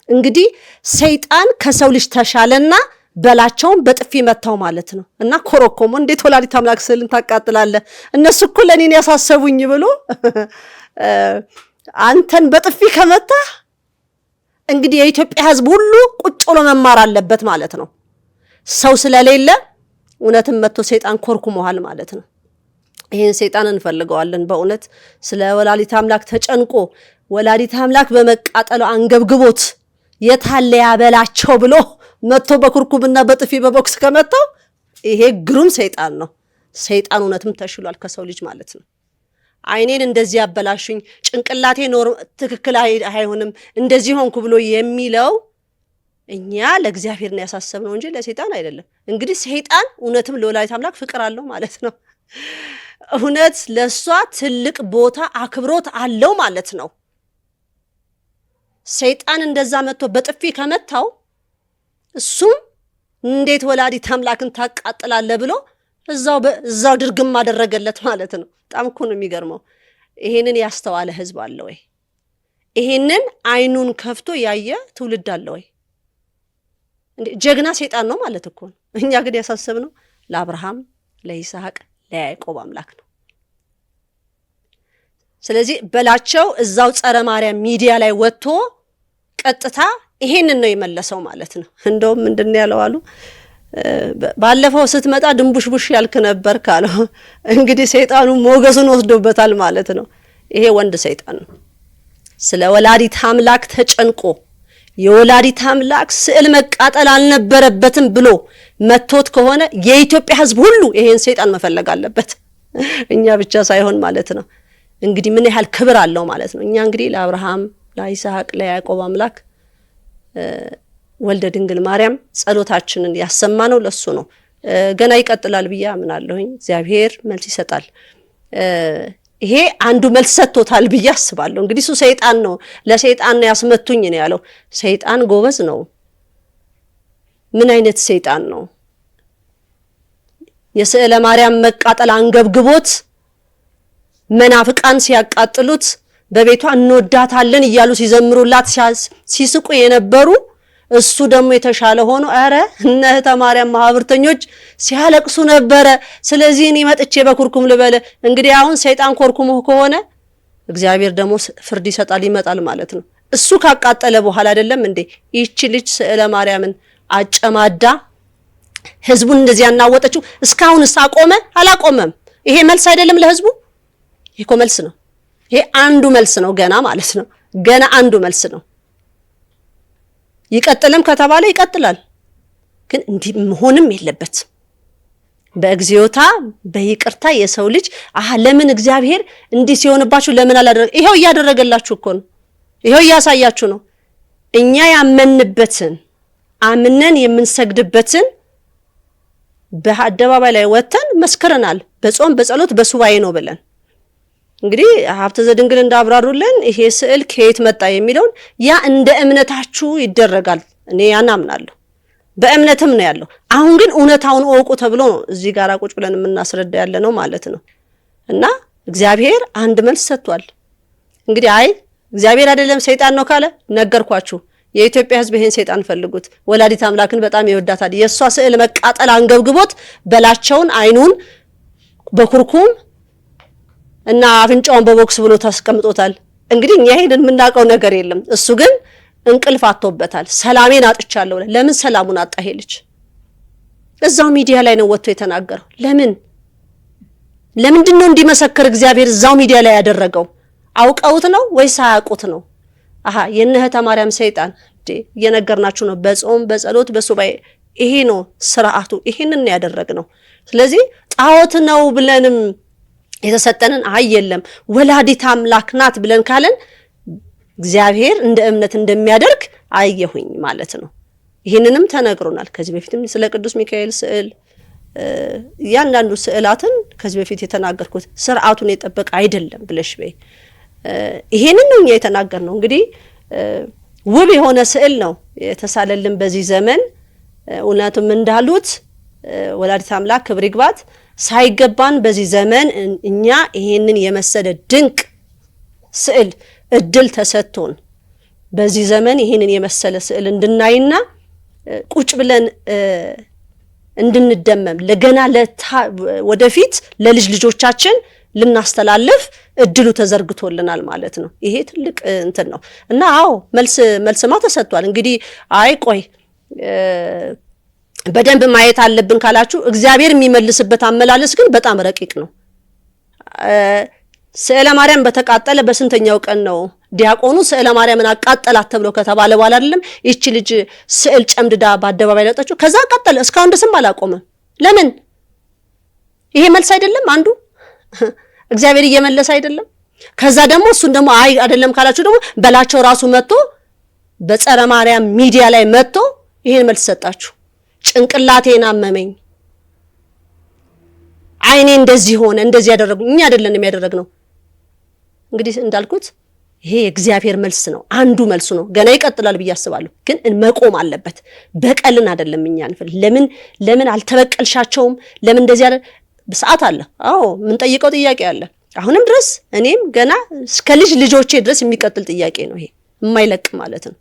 B: እንግዲህ ሰይጣን ከሰው ልጅ ተሻለና በላቸውን በጥፊ መታው ማለት ነው። እና ኮረኮሞ እንዴት ወላዲት አምላክ ስዕልን ታቃጥላለህ? እነሱ እኮ ለኔን ያሳሰቡኝ ብሎ አንተን በጥፊ ከመታ እንግዲህ የኢትዮጵያ ሕዝብ ሁሉ ቁጭ ብሎ መማር አለበት ማለት ነው። ሰው ስለሌለ እውነትም መጥቶ ሰይጣን ኮርኩመዋል ማለት ነው። ይሄን ሰይጣን እንፈልገዋለን በእውነት ስለ ወላዲት አምላክ ተጨንቆ ወላዲት አምላክ በመቃጠሉ አንገብግቦት የታለ ያበላቸው ብሎ መጥቶ በኩርኩምና በጥፊ በቦክስ ከመታው ይሄ ግሩም ሰይጣን ነው። ሰይጣን እውነትም ተሽሏል ከሰው ልጅ ማለት ነው። አይኔን እንደዚህ ያበላሽኝ ጭንቅላቴ ትክክል አይሆንም እንደዚህ ሆንኩ ብሎ የሚለው እኛ ለእግዚአብሔር ነው ያሳሰብነው እንጂ ለሰይጣን አይደለም። እንግዲህ ሰይጣን እውነትም ለወላዲት አምላክ ፍቅር አለው ማለት ነው። እውነት ለሷ ትልቅ ቦታ አክብሮት አለው ማለት ነው። ሰይጣን እንደዛ መጥቶ በጥፊ ከመታው እሱም እንዴት ወላዲት አምላክን ታቃጥላለህ ብሎ እዛው ድርግም አደረገለት ማለት ነው። በጣም እኮ ነው የሚገርመው። ይሄንን ያስተዋለ ህዝብ አለ ወይ? ይሄንን አይኑን ከፍቶ ያየ ትውልድ አለ ወይ? እንዴ ጀግና ሰይጣን ነው ማለት እኮ ነው። እኛ ግን ያሳሰብነው ለአብርሃም፣ ለይስሐቅ፣ ለያዕቆብ አምላክ ነው። ስለዚህ በላቸው እዛው ጸረ ማርያም ሚዲያ ላይ ወጥቶ ቀጥታ ይሄንን ነው የመለሰው ማለት ነው። እንደውም ምንድነው ያለው አሉ ባለፈው ስትመጣ ድንቡሽቡሽ ያልክ ነበር ካለው እንግዲህ ሰይጣኑ ሞገሱን ወስዶበታል ማለት ነው። ይሄ ወንድ ሰይጣን ነው። ስለ ወላዲት አምላክ ተጨንቆ የወላዲት አምላክ ስዕል መቃጠል አልነበረበትም ብሎ መቶት ከሆነ የኢትዮጵያ ሕዝብ ሁሉ ይሄን ሰይጣን መፈለግ አለበት። እኛ ብቻ ሳይሆን ማለት ነው። እንግዲህ ምን ያህል ክብር አለው ማለት ነው። እኛ እንግዲህ ለአብርሃም፣ ለይስሐቅ፣ ለያዕቆብ አምላክ ወልደ ድንግል ማርያም ጸሎታችንን ያሰማነው ለሱ ነው። ገና ይቀጥላል ብዬ አምናለሁኝ። እግዚአብሔር መልስ ይሰጣል። ይሄ አንዱ መልስ ሰጥቶታል ብዬ አስባለሁ። እንግዲህ እሱ ሰይጣን ነው፣ ለሰይጣን ነው ያስመቱኝ ነው ያለው። ሰይጣን ጎበዝ ነው። ምን አይነት ሰይጣን ነው? የስዕለ ማርያም መቃጠል አንገብግቦት መናፍቃን ሲያቃጥሉት በቤቷ እንወዳታለን እያሉ ሲዘምሩላት ሲስቁ የነበሩ እሱ ደግሞ የተሻለ ሆኖ አረ እነ እህተ ማርያም ማህበርተኞች ሲያለቅሱ ነበረ። ስለዚህ እኔ መጥቼ በኩርኩም ልበለ። እንግዲህ አሁን ሰይጣን ኮርኩሞ ከሆነ እግዚአብሔር ደግሞ ፍርድ ይሰጣል ይመጣል ማለት ነው። እሱ ካቃጠለ በኋላ አይደለም እንዴ ይህች ልጅ ስዕለ ማርያምን አጨማዳ ህዝቡን እንደዚህ ያናወጠችው? እስካሁንስ አቆመ አላቆመም? ይሄ መልስ አይደለም ለህዝቡ? ይሄ እኮ መልስ ነው። ይሄ አንዱ መልስ ነው ገና ማለት ነው። ገና አንዱ መልስ ነው። ይቀጥልም ከተባለ ይቀጥላል። ግን እንዲህ መሆንም የለበት። በእግዚኦታ በይቅርታ የሰው ልጅ ለምን እግዚአብሔር እንዲህ ሲሆንባችሁ ለምን አላደረገ? ይሄው እያደረገላችሁ እኮ ነው። ይሄው እያሳያችሁ ነው። እኛ ያመንበትን አምነን የምንሰግድበትን በአደባባይ ላይ ወተን መስክረናል። በጾም በጸሎት በሱባኤ ነው ብለን እንግዲህ ሀብተ ዘድንግል እንዳብራሩልን ይሄ ስዕል ከየት መጣ የሚለውን ያ እንደ እምነታችሁ ይደረጋል። እኔ ያን አምናለሁ። በእምነትም ነው ያለው። አሁን ግን እውነታውን እወቁ ተብሎ ነው እዚህ ጋር ቁጭ ብለን የምናስረዳ ያለ ነው ማለት ነው። እና እግዚአብሔር አንድ መልስ ሰጥቷል። እንግዲህ እግዚአብሔር አይደለም ሰይጣን ነው ካለ ነገርኳችሁ። የኢትዮጵያ ሕዝብ ይሄን ሰይጣን ፈልጉት። ወላዲት አምላክን በጣም ይወዳታል። የእሷ ስዕል መቃጠል አንገብግቦት በላቸውን አይኑን በኩርኩም እና አፍንጫውን በቦክስ ብሎ ታስቀምጦታል። እንግዲህ እኛ ይሄንን የምናውቀው ነገር የለም። እሱ ግን እንቅልፍ አጥቶበታል። ሰላሜን አጥቻለሁ። ለምን ሰላሙን አጣ? ይሄ ልጅ እዛው ሚዲያ ላይ ነው ወጥቶ የተናገረው። ለምንድን ነው እንዲመሰክር እግዚአብሔር እዛው ሚዲያ ላይ ያደረገው? አውቀውት ነው ወይስ አያውቁት ነው? አሃ የእነ እህተ ማርያም ሰይጣን እየነገርናችሁ ነው። በጾም በጸሎት በሱባኤ ይሄ ነው ስርዓቱ። ይሄንን ያደረግነው። ስለዚህ ጣዖት ነው ብለንም የተሰጠንን የለም ወላዲት አምላክ ናት ብለን ካለን እግዚአብሔር እንደ እምነት እንደሚያደርግ አየሁኝ ማለት ነው። ይህንንም ተነግሮናል። ከዚህ በፊትም ስለ ቅዱስ ሚካኤል ስዕል እያንዳንዱ ስዕላትን ከዚህ በፊት የተናገርኩት ስርዓቱን የጠበቀ አይደለም ብለሽ በይ። ይሄንን ነው እኛ የተናገርነው። እንግዲህ ውብ የሆነ ስዕል ነው የተሳለልን በዚህ ዘመን። እውነቱም እንዳሉት ወላዲት አምላክ ክብር ይግባት ሳይገባን በዚህ ዘመን እኛ ይሄንን የመሰለ ድንቅ ስዕል እድል ተሰጥቶን በዚህ ዘመን ይሄንን የመሰለ ስዕል እንድናይና ቁጭ ብለን እንድንደመም ለገና ወደፊት ለልጅ ልጆቻችን ልናስተላልፍ እድሉ ተዘርግቶልናል ማለት ነው። ይሄ ትልቅ እንትን ነው እና መልስማ ተሰጥቷል። እንግዲህ ቆይ በደንብ ማየት አለብን ካላችሁ እግዚአብሔር የሚመልስበት አመላለስ ግን በጣም ረቂቅ ነው። ስዕለ ማርያም በተቃጠለ በስንተኛው ቀን ነው ዲያቆኑ ስዕለ ማርያምን አቃጠላት ተብሎ ከተባለ በኋላ አይደለም ይቺ ልጅ ስዕል ጨምድዳ በአደባባይ ለወጣችው? ከዛ አቃጠለ። እስካሁን ድረስም አላቆመም። ለምን? ይሄ መልስ አይደለም አንዱ እግዚአብሔር እየመለሰ አይደለም? ከዛ ደግሞ እሱን ደግሞ አይደለም ካላችሁ ደግሞ በላቸው ራሱ መጥቶ በጸረ ማርያም ሚዲያ ላይ መጥቶ ይሄን መልስ ሰጣችሁ። ጭንቅላቴን አመመኝ፣ አይኔ እንደዚህ ሆነ፣ እንደዚህ ያደረጉኝ እኛ አይደለንም ያደረግነው። እንግዲህ እንዳልኩት ይሄ የእግዚአብሔር መልስ ነው፣ አንዱ መልሱ ነው። ገና ይቀጥላል ብዬ አስባለሁ። ግን መቆም አለበት። በቀልን አይደለም እኛ እንፈል ለምን አልተበቀልሻቸውም? ለምን እንደዚህ ያለ ሰዓት አለ። ምን ጠይቀው ጥያቄ አለ። አሁንም ድረስ እኔም ገና እስከ ልጆቼ ድረስ የሚቀጥል ጥያቄ ነው። ይሄ የማይለቅ ማለት ነው።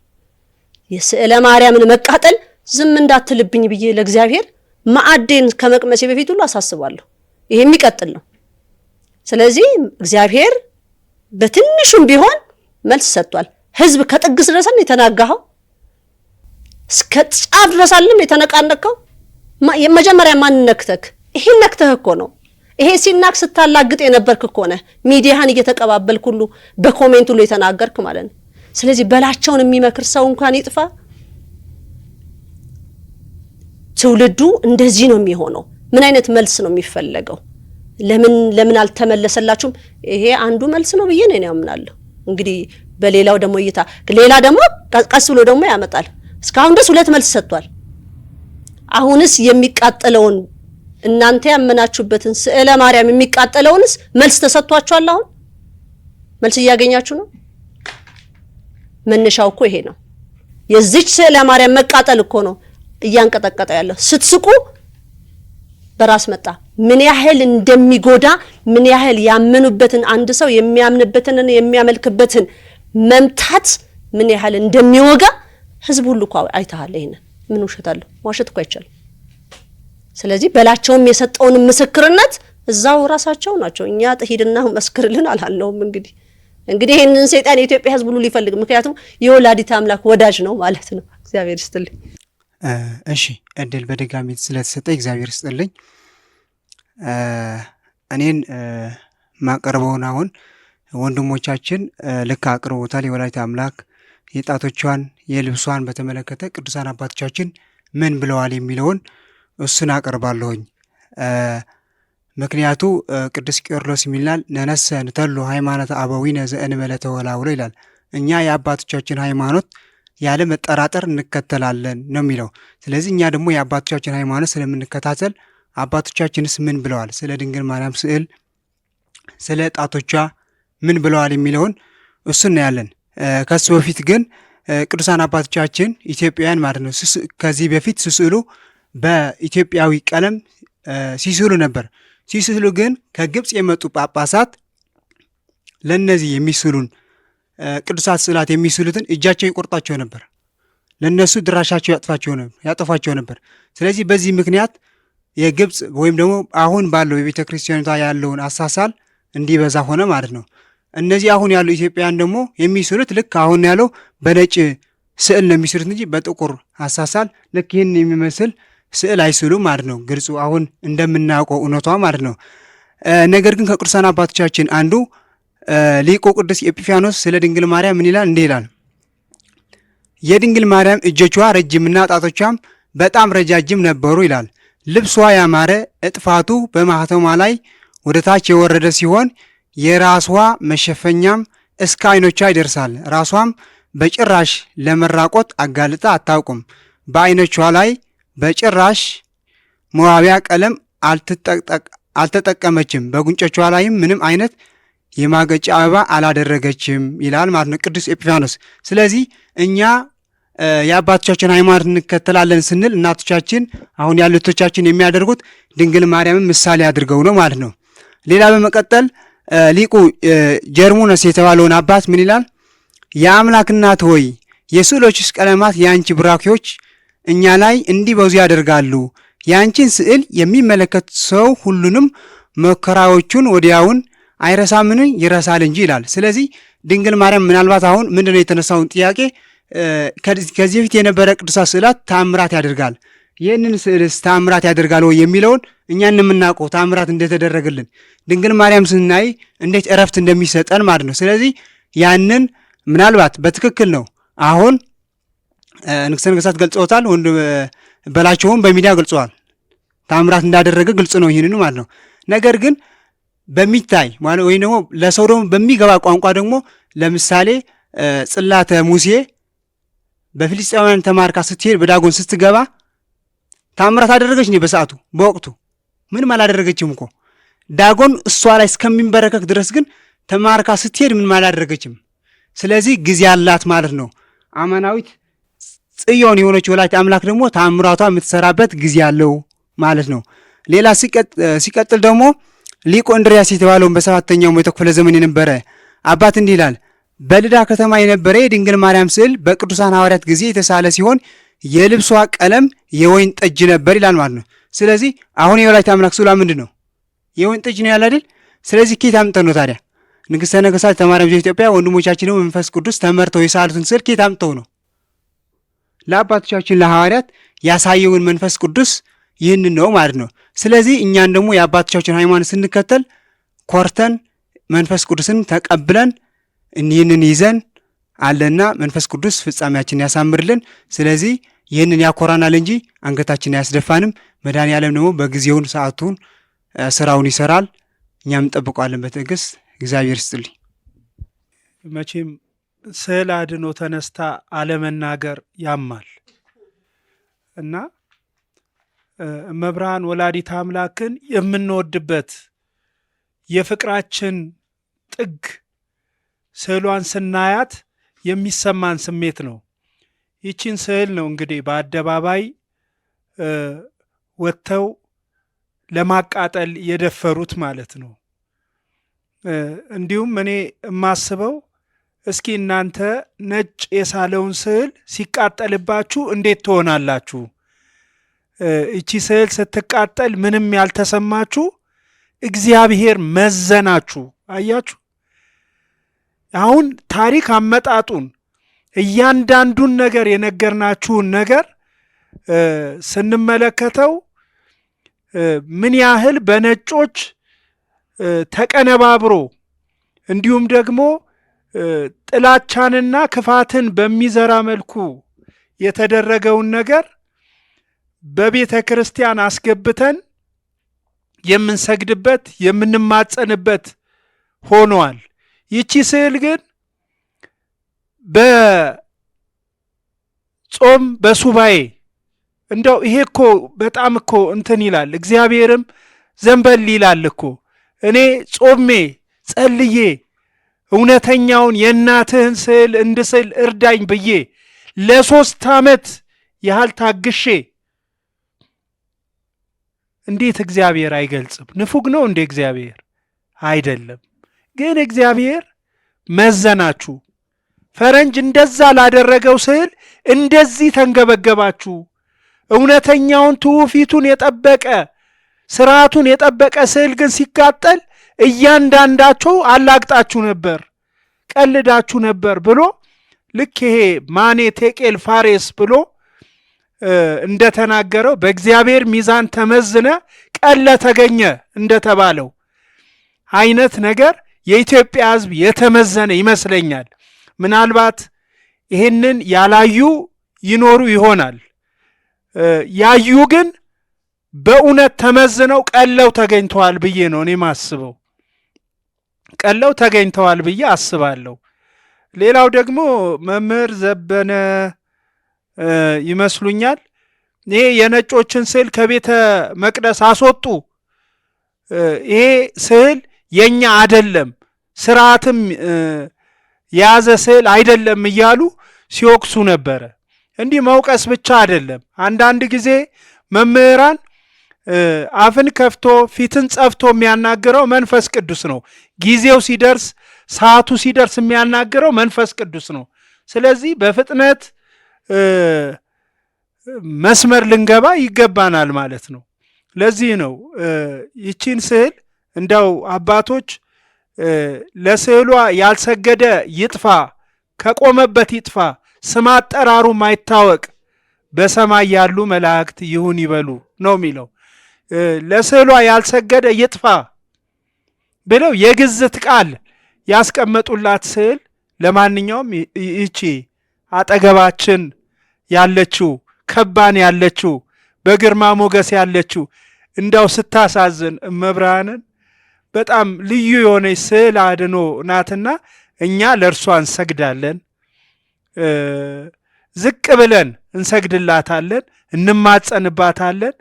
B: የስዕለ ማርያምን መቃጠል ዝም እንዳትልብኝ ብዬ ለእግዚአብሔር ማዕዴን ከመቅመሴ በፊት ሁሉ አሳስባለሁ። ይሄ የሚቀጥል ነው። ስለዚህ እግዚአብሔር በትንሹም ቢሆን መልስ ሰጥቷል። ህዝብ ከጥግስ ድረስን የተናጋኸው እስከ ጫፍ ድረሳለም የተነቃነቀው የመጀመሪያ ማን ነክተክ? ይሄን ነክተህ እኮ ነው። ይሄ ሲናክ ስታላግጥ የነበርክ እኮ ነህ። ሚዲያህን እየተቀባበልክ ሁሉ በኮሜንት ሁሉ የተናገርክ ማለት ነው። ስለዚህ በላቸውን የሚመክር ሰው እንኳን ይጥፋ። ትውልዱ እንደዚህ ነው የሚሆነው። ምን አይነት መልስ ነው የሚፈለገው? ለምን አልተመለሰላችሁም? ይሄ አንዱ መልስ ነው ብዬ ነው ያምናለሁ። እንግዲህ በሌላው ደግሞ ሌላ ደግሞ ቀስ ብሎ ደግሞ ያመጣል። እስካሁን ድረስ 2 መልስ ሰጥቷል። አሁንስ የሚቃጠለውን እናንተ ያመናችሁበትን ስዕለ ማርያም የሚቃጠለውንስ መልስ ተሰጥቷችኋል። አሁን መልስ እያገኛችሁ ነው። መነሻው እኮ ይሄ ነው። የዚች ስዕለ ማርያም መቃጠል እኮ ነው እያንቀጠቀጠ ያለው። ስትስቁ በራስ መጣ ምን ያህል እንደሚጎዳ ምን ያህል ያመኑበትን አንድ ሰው የሚያምንበትን የሚያመልክበትን መምታት ምን ያህል እንደሚወጋ ህዝብ ሁሉ እኮ አይተሃል። ይሄን ምን ውሸታለሁ? ዋሸት እኮ አይቻልም። ስለዚህ በላቸውም የሰጠውን ምስክርነት እዛው ራሳቸው ናቸው። እኛ ሄድና መስክርልን አላለውም። እንግዲህ ይሄንን ሰይጣን የኢትዮጵያ ህዝብ ሁሉ ሊፈልግ፣ ምክንያቱም የወላዲት አምላክ ወዳጅ ነው ማለት ነው። እግዚአብሔር ይስጥልኝ።
D: እሺ እድል በድጋሚ ስለተሰጠ እግዚአብሔር ይስጥልኝ። እኔን ማቀርበውን አሁን ወንድሞቻችን ልክ አቅርቦታል። የወላዲት አምላክ የጣቶቿን የልብሷን በተመለከተ ቅዱሳን አባቶቻችን ምን ብለዋል የሚለውን እሱን አቀርባለሁኝ። ምክንያቱ ቅዱስ ቄርሎስ የሚላል ነነሰ ንተሉ ሃይማኖት አበዊነ ዘእንበለ ተወላውሎ ይላል። እኛ የአባቶቻችን ሃይማኖት ያለ መጠራጠር እንከተላለን ነው የሚለው። ስለዚህ እኛ ደግሞ የአባቶቻችን ሃይማኖት ስለምንከታተል አባቶቻችንስ ምን ብለዋል፣ ስለ ድንግል ማርያም ስዕል፣ ስለ ጣቶቿ ምን ብለዋል የሚለውን እሱ እናያለን። ከሱ በፊት ግን ቅዱሳን አባቶቻችን ኢትዮጵያውያን ማለት ነው ከዚህ በፊት ሲስሉ በኢትዮጵያዊ ቀለም ሲስሉ ነበር። ሲስሉ ግን ከግብፅ የመጡ ጳጳሳት ለነዚህ የሚስሉን ቅዱሳት ስዕላት የሚስሉትን እጃቸው ይቆርጣቸው ነበር። ለነሱ ድራሻቸው ያጠፋቸው ነበር። ስለዚህ በዚህ ምክንያት የግብፅ ወይም ደግሞ አሁን ባለው የቤተ ክርስቲያኒቷ ያለውን አሳሳል እንዲበዛ ሆነ ማለት ነው። እነዚህ አሁን ያሉ ኢትዮጵያውያን ደግሞ የሚስሉት ልክ አሁን ያለው በነጭ ስዕል ነው የሚስሉት እንጂ በጥቁር አሳሳል ልክ ይህን የሚመስል ስዕል አይስሉም ማለት ነው። ግልጹ አሁን እንደምናውቀው እውነቷ ማለት ነው። ነገር ግን ከቅዱሳን አባቶቻችን አንዱ ሊቁ ቅዱስ ኤጲፋኖስ ስለ ድንግል ማርያም ምን ይላል? እንዲህ ይላል። የድንግል ማርያም እጆቿ ረጅምና ጣቶቿም በጣም ረጃጅም ነበሩ ይላል። ልብሷ ያማረ እጥፋቱ በማኅተሟ ላይ ወደ ታች የወረደ ሲሆን የራሷ መሸፈኛም እስከ ዓይኖቿ ይደርሳል። ራሷም በጭራሽ ለመራቆት አጋልጣ አታውቅም። በዓይኖቿ ላይ በጭራሽ መዋቢያ ቀለም አልተጠቀመችም። በጉንጮቿ ላይም ምንም አይነት የማገጫ አበባ አላደረገችም ይላል ማለት ነው ቅዱስ ኤጲፋኖስ። ስለዚህ እኛ የአባቶቻችን ሃይማኖት እንከተላለን ስንል እናቶቻችን አሁን ያሉቶቻችን የሚያደርጉት ድንግል ማርያምን ምሳሌ አድርገው ነው ማለት ነው። ሌላ በመቀጠል ሊቁ ጀርሙነስ የተባለውን አባት ምን ይላል? የአምላክ እናት ሆይ የስዕሎችስ ቀለማት የአንቺ ብራኪዎች እኛ ላይ እንዲበዙ ያደርጋሉ። የአንቺን ስዕል የሚመለከት ሰው ሁሉንም መከራዎቹን ወዲያውን አይረሳምን? ይረሳል እንጂ ይላል። ስለዚህ ድንግል ማርያም ምናልባት አሁን ምንድነው የተነሳውን ጥያቄ ከዚህ በፊት የነበረ ቅዱሳት ስዕላት ታምራት ያደርጋል፣ ይህንን ስዕልስ ታምራት ያደርጋል ወይ የሚለውን እኛ የምናውቀው ታምራት እንደተደረገልን ድንግል ማርያም ስናይ እንዴት እረፍት እንደሚሰጠን ማለት ነው። ስለዚህ ያንን ምናልባት በትክክል ነው አሁን ንግሥተ ነገሥታት ገልጸውታል፣ ወንድ በላቸውም በሚዲያ ገልጸዋል፣ ታምራት እንዳደረገ ግልጽ ነው ይህንኑ ማለት ነው። ነገር ግን በሚታይ ወይም ደግሞ ለሰው ደግሞ በሚገባ ቋንቋ ደግሞ ለምሳሌ ጽላተ ሙሴ በፊልስጤማውያን ተማርካ ስትሄድ በዳጎን ስትገባ ታምራት አደረገች እንዴ? በሰዓቱ በወቅቱ ምንም አላደረገችም እኮ። ዳጎን እሷ ላይ እስከሚንበረከክ ድረስ ግን ተማርካ ስትሄድ ምንም አላደረገችም። ስለዚህ ጊዜ አላት ማለት ነው። አማናዊት ጽዮን የሆነች ወላዲተ አምላክ ደግሞ ታምራቷ የምትሰራበት ጊዜ አለው ማለት ነው። ሌላ ሲቀጥል ደግሞ ሊቁ እንድርያስ የተባለውን በሰባተኛው መቶ ክፍለ ዘመን የነበረ አባት እንዲህ ይላል። በልዳ ከተማ የነበረ የድንግል ማርያም ስዕል በቅዱሳን ሐዋርያት ጊዜ የተሳለ ሲሆን የልብሷ ቀለም የወይን ጠጅ ነበር ይላል ማለት ነው። ስለዚህ አሁን የወላዲተ አምላክ ስዕሏ ምንድን ነው? የወይን ጠጅ ነው ያለ አይደል? ስለዚህ ኬት አምጥተው ነው ታዲያ ንግሥተ ነገሥታት ተማርያም ዘኢትዮጵያ ወንድሞቻችን መንፈስ ቅዱስ ተመርተው የሳሉትን ስዕል ኬት አምጥተው ነው? ለአባቶቻችን ለሐዋርያት ያሳየውን መንፈስ ቅዱስ ይህንን ነው ማለት ነው። ስለዚህ እኛን ደግሞ የአባቶቻችን ሃይማኖት ስንከተል ኮርተን መንፈስ ቅዱስን ተቀብለን ይህንን ይዘን አለና መንፈስ ቅዱስ ፍጻሜያችን ያሳምርልን። ስለዚህ ይህንን ያኮራናል እንጂ አንገታችን አያስደፋንም። መድኃኔዓለም ደግሞ በጊዜውን ሰዓቱን ስራውን ይሰራል፣ እኛም እንጠብቀዋለን በትዕግስት። እግዚአብሔር ይስጥልኝ።
C: መቼም ስዕል አድኖ ተነስታ አለመናገር ያማል እና እመብርሃን ወላዲተ አምላክን የምንወድበት የፍቅራችን ጥግ ስዕሏን ስናያት የሚሰማን ስሜት ነው። ይቺን ስዕል ነው እንግዲህ በአደባባይ ወጥተው ለማቃጠል የደፈሩት ማለት ነው። እንዲሁም እኔ የማስበው እስኪ እናንተ ነጭ የሳለውን ስዕል ሲቃጠልባችሁ እንዴት ትሆናላችሁ? እቺ ስዕል ስትቃጠል ምንም ያልተሰማችሁ እግዚአብሔር መዘናችሁ። አያችሁ፣ አሁን ታሪክ አመጣጡን እያንዳንዱን ነገር የነገርናችሁን ነገር ስንመለከተው ምን ያህል በነጮች ተቀነባብሮ እንዲሁም ደግሞ ጥላቻንና ክፋትን በሚዘራ መልኩ የተደረገውን ነገር በቤተ ክርስቲያን አስገብተን የምንሰግድበት የምንማጸንበት ሆኗል። ይቺ ስዕል ግን በጾም በሱባኤ እንደው ይሄ እኮ በጣም እኮ እንትን ይላል፣ እግዚአብሔርም ዘንበል ይላል እኮ። እኔ ጾሜ ጸልዬ እውነተኛውን የእናትህን ስዕል እንድስል እርዳኝ ብዬ ለ3 ዓመት ያህል ታግሼ እንዴት እግዚአብሔር አይገልጽም? ንፉግ ነው እንደ እግዚአብሔር አይደለም። ግን እግዚአብሔር መዘናችሁ።
H: ፈረንጅ እንደዛ ላደረገው ስዕል እንደዚህ ተንገበገባችሁ። እውነተኛውን ትውፊቱን የጠበቀ ስርዓቱን የጠበቀ ስዕል ግን ሲቃጠል እያንዳንዳቸው አላግጣችሁ ነበር፣ ቀልዳችሁ ነበር ብሎ ልክ ይሄ ማኔ ቴቄል ፋሬስ ብሎ እንደተናገረው በእግዚአብሔር ሚዛን ተመዝነ ቀለ ተገኘ እንደተባለው አይነት ነገር የኢትዮጵያ ሕዝብ የተመዘነ ይመስለኛል። ምናልባት ይህንን ያላዩ ይኖሩ ይሆናል። ያዩ ግን በእውነት ተመዝነው ቀለው ተገኝተዋል ብዬ ነው እኔ ማስበው። ቀለው ተገኝተዋል ብዬ አስባለሁ። ሌላው ደግሞ መምህር ዘበነ ይመስሉኛል ይሄ የነጮችን ስዕል ከቤተ መቅደስ አስወጡ፣ ይሄ ስዕል የኛ አይደለም፣ ስርዓትም የያዘ ስዕል አይደለም እያሉ ሲወቅሱ ነበረ። እንዲህ መውቀስ ብቻ አይደለም። አንዳንድ ጊዜ መምህራን አፍን ከፍቶ ፊትን ጸፍቶ የሚያናግረው መንፈስ ቅዱስ ነው። ጊዜው ሲደርስ ሰዓቱ ሲደርስ የሚያናግረው መንፈስ ቅዱስ ነው። ስለዚህ በፍጥነት መስመር ልንገባ ይገባናል ማለት ነው። ለዚህ ነው ይቺን ስዕል እንደው አባቶች ለስዕሏ ያልሰገደ ይጥፋ፣ ከቆመበት ይጥፋ፣ ስም አጠራሩ ማይታወቅ በሰማይ ያሉ መላእክት ይሁን ይበሉ ነው የሚለው። ለስዕሏ ያልሰገደ ይጥፋ ብለው የግዝት ቃል ያስቀመጡላት ስዕል ለማንኛውም ይቺ አጠገባችን ያለችው ከባን ያለችው በግርማ ሞገስ ያለችው እንዳው ስታሳዝን እመብርሃንን በጣም ልዩ የሆነች ስዕል አድኖ ናትና እኛ ለእርሷ እንሰግዳለን፣ ዝቅ ብለን እንሰግድላታለን፣ እንማጸንባታለን።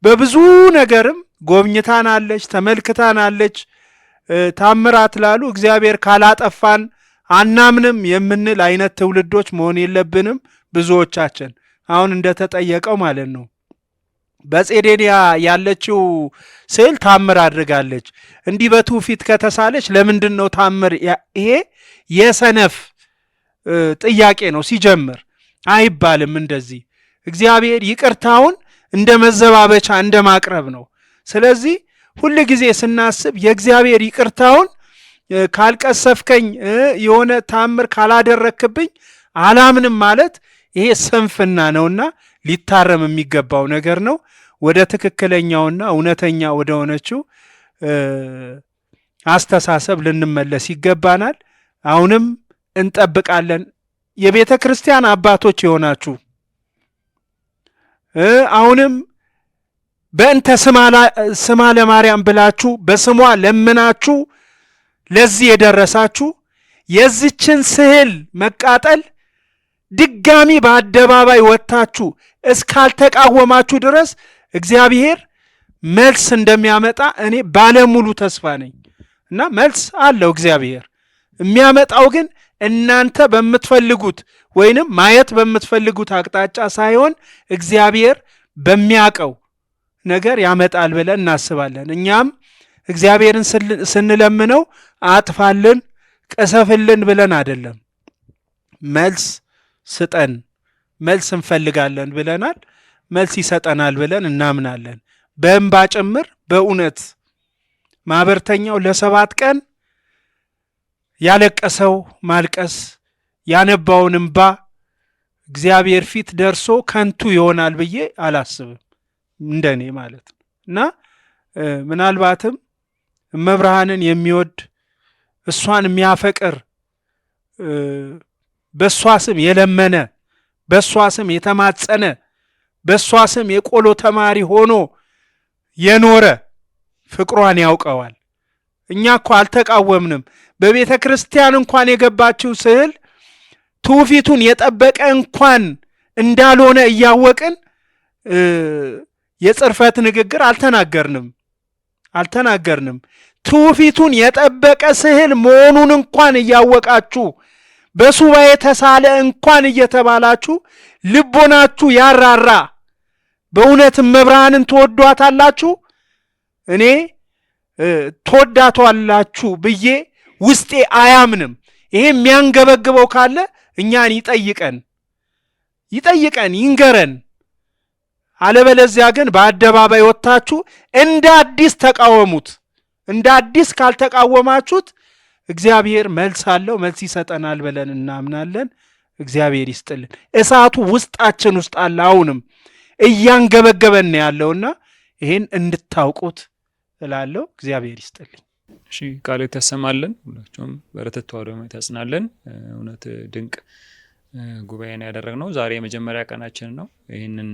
H: በብዙ ነገርም ጎብኝታናለች፣ ተመልክታናለች። ታምራት ላሉ እግዚአብሔር ካላጠፋን አናምንም የምንል አይነት ትውልዶች መሆን የለብንም። ብዙዎቻችን አሁን እንደተጠየቀው ማለት ነው በጼዴንያ ያለችው ስዕል ታምር አድርጋለች። እንዲህ በትውፊት ከተሳለች ለምንድን ነው ታምር? ይሄ የሰነፍ ጥያቄ ነው። ሲጀምር አይባልም እንደዚህ። እግዚአብሔር ይቅርታውን እንደ መዘባበቻ እንደ ማቅረብ ነው። ስለዚህ ሁል ጊዜ ስናስብ የእግዚአብሔር ይቅርታውን ካልቀሰፍከኝ የሆነ ታምር ካላደረክብኝ አላምንም ማለት ይሄ ስንፍና ነውና ሊታረም የሚገባው ነገር ነው። ወደ ትክክለኛውና እውነተኛ ወደ ሆነችው አስተሳሰብ ልንመለስ ይገባናል። አሁንም እንጠብቃለን። የቤተ ክርስቲያን አባቶች የሆናችሁ አሁንም በእንተ ስማ ለማርያም ብላችሁ በስሟ ለምናችሁ ለዚህ የደረሳችሁ የዚችን ስዕል መቃጠል ድጋሚ በአደባባይ ወጥታችሁ እስካልተቃወማችሁ ድረስ እግዚአብሔር መልስ እንደሚያመጣ እኔ ባለሙሉ ተስፋ ነኝ እና መልስ አለው እግዚአብሔር። የሚያመጣው ግን እናንተ በምትፈልጉት ወይንም ማየት በምትፈልጉት አቅጣጫ ሳይሆን እግዚአብሔር በሚያውቀው ነገር ያመጣል ብለን እናስባለን። እኛም እግዚአብሔርን ስንለምነው አጥፋልን፣ ቀሰፍልን ብለን አይደለም። መልስ ስጠን፣ መልስ እንፈልጋለን ብለናል። መልስ ይሰጠናል ብለን እናምናለን። በእንባ ጭምር በእውነት ማህበርተኛው ለ7 ቀን ያለቀሰው ማልቀስ ያነባውን እንባ እግዚአብሔር ፊት ደርሶ ከንቱ ይሆናል ብዬ አላስብም፣ እንደኔ ማለት ነው። እና ምናልባትም እመብርሃንን የሚወድ እሷን የሚያፈቅር በእሷ ስም የለመነ በእሷ ስም የተማጸነ በእሷ ስም የቆሎ ተማሪ ሆኖ የኖረ ፍቅሯን ያውቀዋል። እኛ እኮ አልተቃወምንም። በቤተ ክርስቲያን እንኳን የገባችው ስዕል ትውፊቱን የጠበቀ እንኳን እንዳልሆነ እያወቅን የጽርፈት ንግግር አልተናገርንም። ትውፊቱን የጠበቀ ስዕል መሆኑን እንኳን እያወቃችሁ በሱባኤ የተሳለ እንኳን እየተባላችሁ ልቦናችሁ ያራራ በእውነት እመብርሃንን ትወዷታላችሁ? እኔ ትወዳቷላችሁ ብዬ ውስጤ አያምንም። ይሄ የሚያንገበግበው ካለ እኛን ይጠይቀን ይንገረን። አለበለዚያ ግን በአደባባይ ወጥታችሁ እንደ አዲስ ተቃወሙት። እንደ አዲስ ካልተቃወማችሁት እግዚአብሔር መልስ አለው፣ መልስ ይሰጠናል ብለን እናምናለን። እግዚአብሔር ይስጥልን። እሳቱ ውስጣችን ውስጥ አለ፣ አሁንም እያንገበገበን ያለውና ይሄን እንድታውቁት እላለሁ። እግዚአብሔር ይስጥልኝ።
F: እሺ ቃል ተሰማለን። ሁላችሁም በረከት ተዋህዶ ያጽናለን። እውነት ድንቅ ጉባኤን ያደረግነው ዛሬ የመጀመሪያ ቀናችን ነው። ይህንን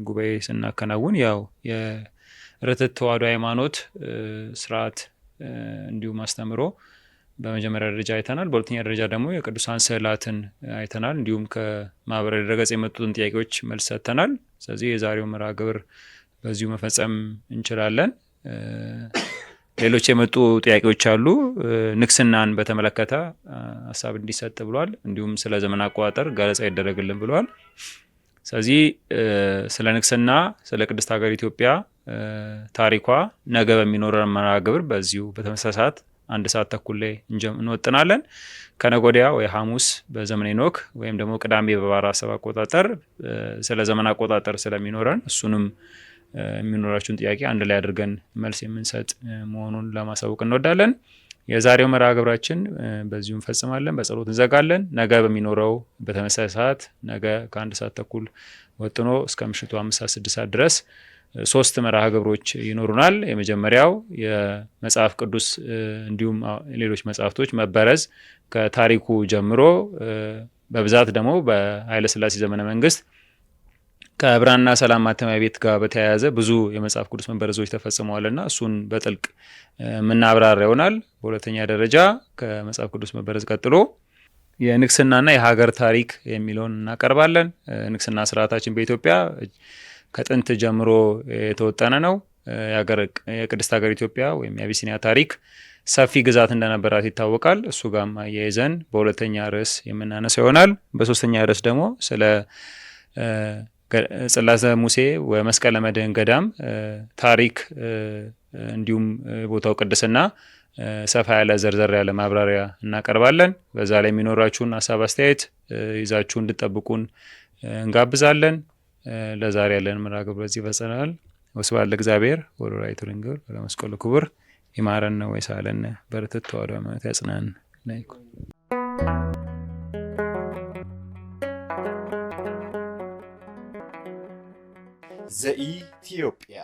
F: ጉባኤ ስናከናውን ያው የረከት ተዋህዶ ሃይማኖት ስርዓት እንዲሁም አስተምሮ በመጀመሪያ ደረጃ አይተናል። በሁለተኛ ደረጃ ደግሞ የቅዱሳን ስዕላትን አይተናል። እንዲሁም ከማህበራዊ ድረገጽ የመጡትን ጥያቄዎች መልስ ሰጥተናል። ስለዚህ የዛሬው መርሃ ግብር በዚሁ መፈጸም እንችላለን። ሌሎች የመጡ ጥያቄዎች አሉ። ንግስናን በተመለከተ ሀሳብ እንዲሰጥ ብሏል። እንዲሁም ስለ ዘመን አቆጣጠር ገለጻ ይደረግልን ብሏል። ስለዚህ ስለ ንግስና፣ ስለ ቅድስት ሀገር ኢትዮጵያ ታሪኳ ነገ በሚኖረን መርሃ ግብር በዚሁ በተመሳሳይ ሰዓት 1 ሰዓት ተኩል ላይ እንወጥናለን። ከነገ ወዲያ ወይ ሐሙስ በዘመነ ሄኖክ ወይም ደግሞ ቅዳሜ በባሕረ ሐሳብ አቆጣጠር ስለ ዘመን አቆጣጠር ስለሚኖረን እሱንም የሚኖራችሁን ጥያቄ አንድ ላይ አድርገን መልስ የምንሰጥ መሆኑን ለማሳወቅ እንወዳለን። የዛሬው መርሃ ግብራችን በዚሁ እንፈጽማለን። በጸሎት እንዘጋለን። ነገ በሚኖረው በተመሳሳይ ሰዓት ነገ ከ1 ሰዓት ተኩል ወጥኖ እስከ ምሽቱ 5-6 ሰዓት ድረስ 3 መርሃ ግብሮች ይኖሩናል። የመጀመሪያው የመጽሐፍ ቅዱስ እንዲሁም ሌሎች መጽሐፍቶች መበረዝ ከታሪኩ ጀምሮ በብዛት ደግሞ በኃይለ ሥላሴ ዘመነ መንግስት ከብራና ሰላም ማተሚያ ቤት ጋር በተያያዘ ብዙ የመጽሐፍ ቅዱስ መበረዞች ተፈጽመዋልና እሱን በጥልቅ የምናብራራ ይሆናል። በሁለተኛ ደረጃ ከመጽሐፍ ቅዱስ መበረዝ ቀጥሎ የንግስናና የሀገር ታሪክ የሚለውን እናቀርባለን። ንግስና ስርዓታችን በኢትዮጵያ ከጥንት ጀምሮ የተወጠነ ነው። የቅድስት ሀገር ኢትዮጵያ ወይም የአቢሲኒያ ታሪክ ሰፊ ግዛት እንደነበራት ይታወቃል። እሱ ጋርም አያይዘን በሁለተኛ ርዕስ የምናነሳው ይሆናል። በሶስተኛ ርዕስ ደግሞ ስለ ጽላተ ሙሴ ወመስቀለ መድኅን ገዳም ታሪክ እንዲሁም ቦታው ቅድስና ሰፋ ያለ ዘርዘር ያለ ማብራሪያ እናቀርባለን። በዛ ላይ የሚኖራችሁን ሀሳብ አስተያየት ይዛችሁ እንድጠብቁን እንጋብዛለን። ለዛሬ ያለን መርሃ ግብር በዚህ ይፈጸማል። ወስብሐት ለእግዚአብሔር ወለወላዲቱ ድንግል ወለመስቀሉ ክቡር። ይማረን ወይሳለን በረከት ተዋህዶ ሃይማኖት ያጽናን። ናይኩን
I: ዘኢትዮጵያ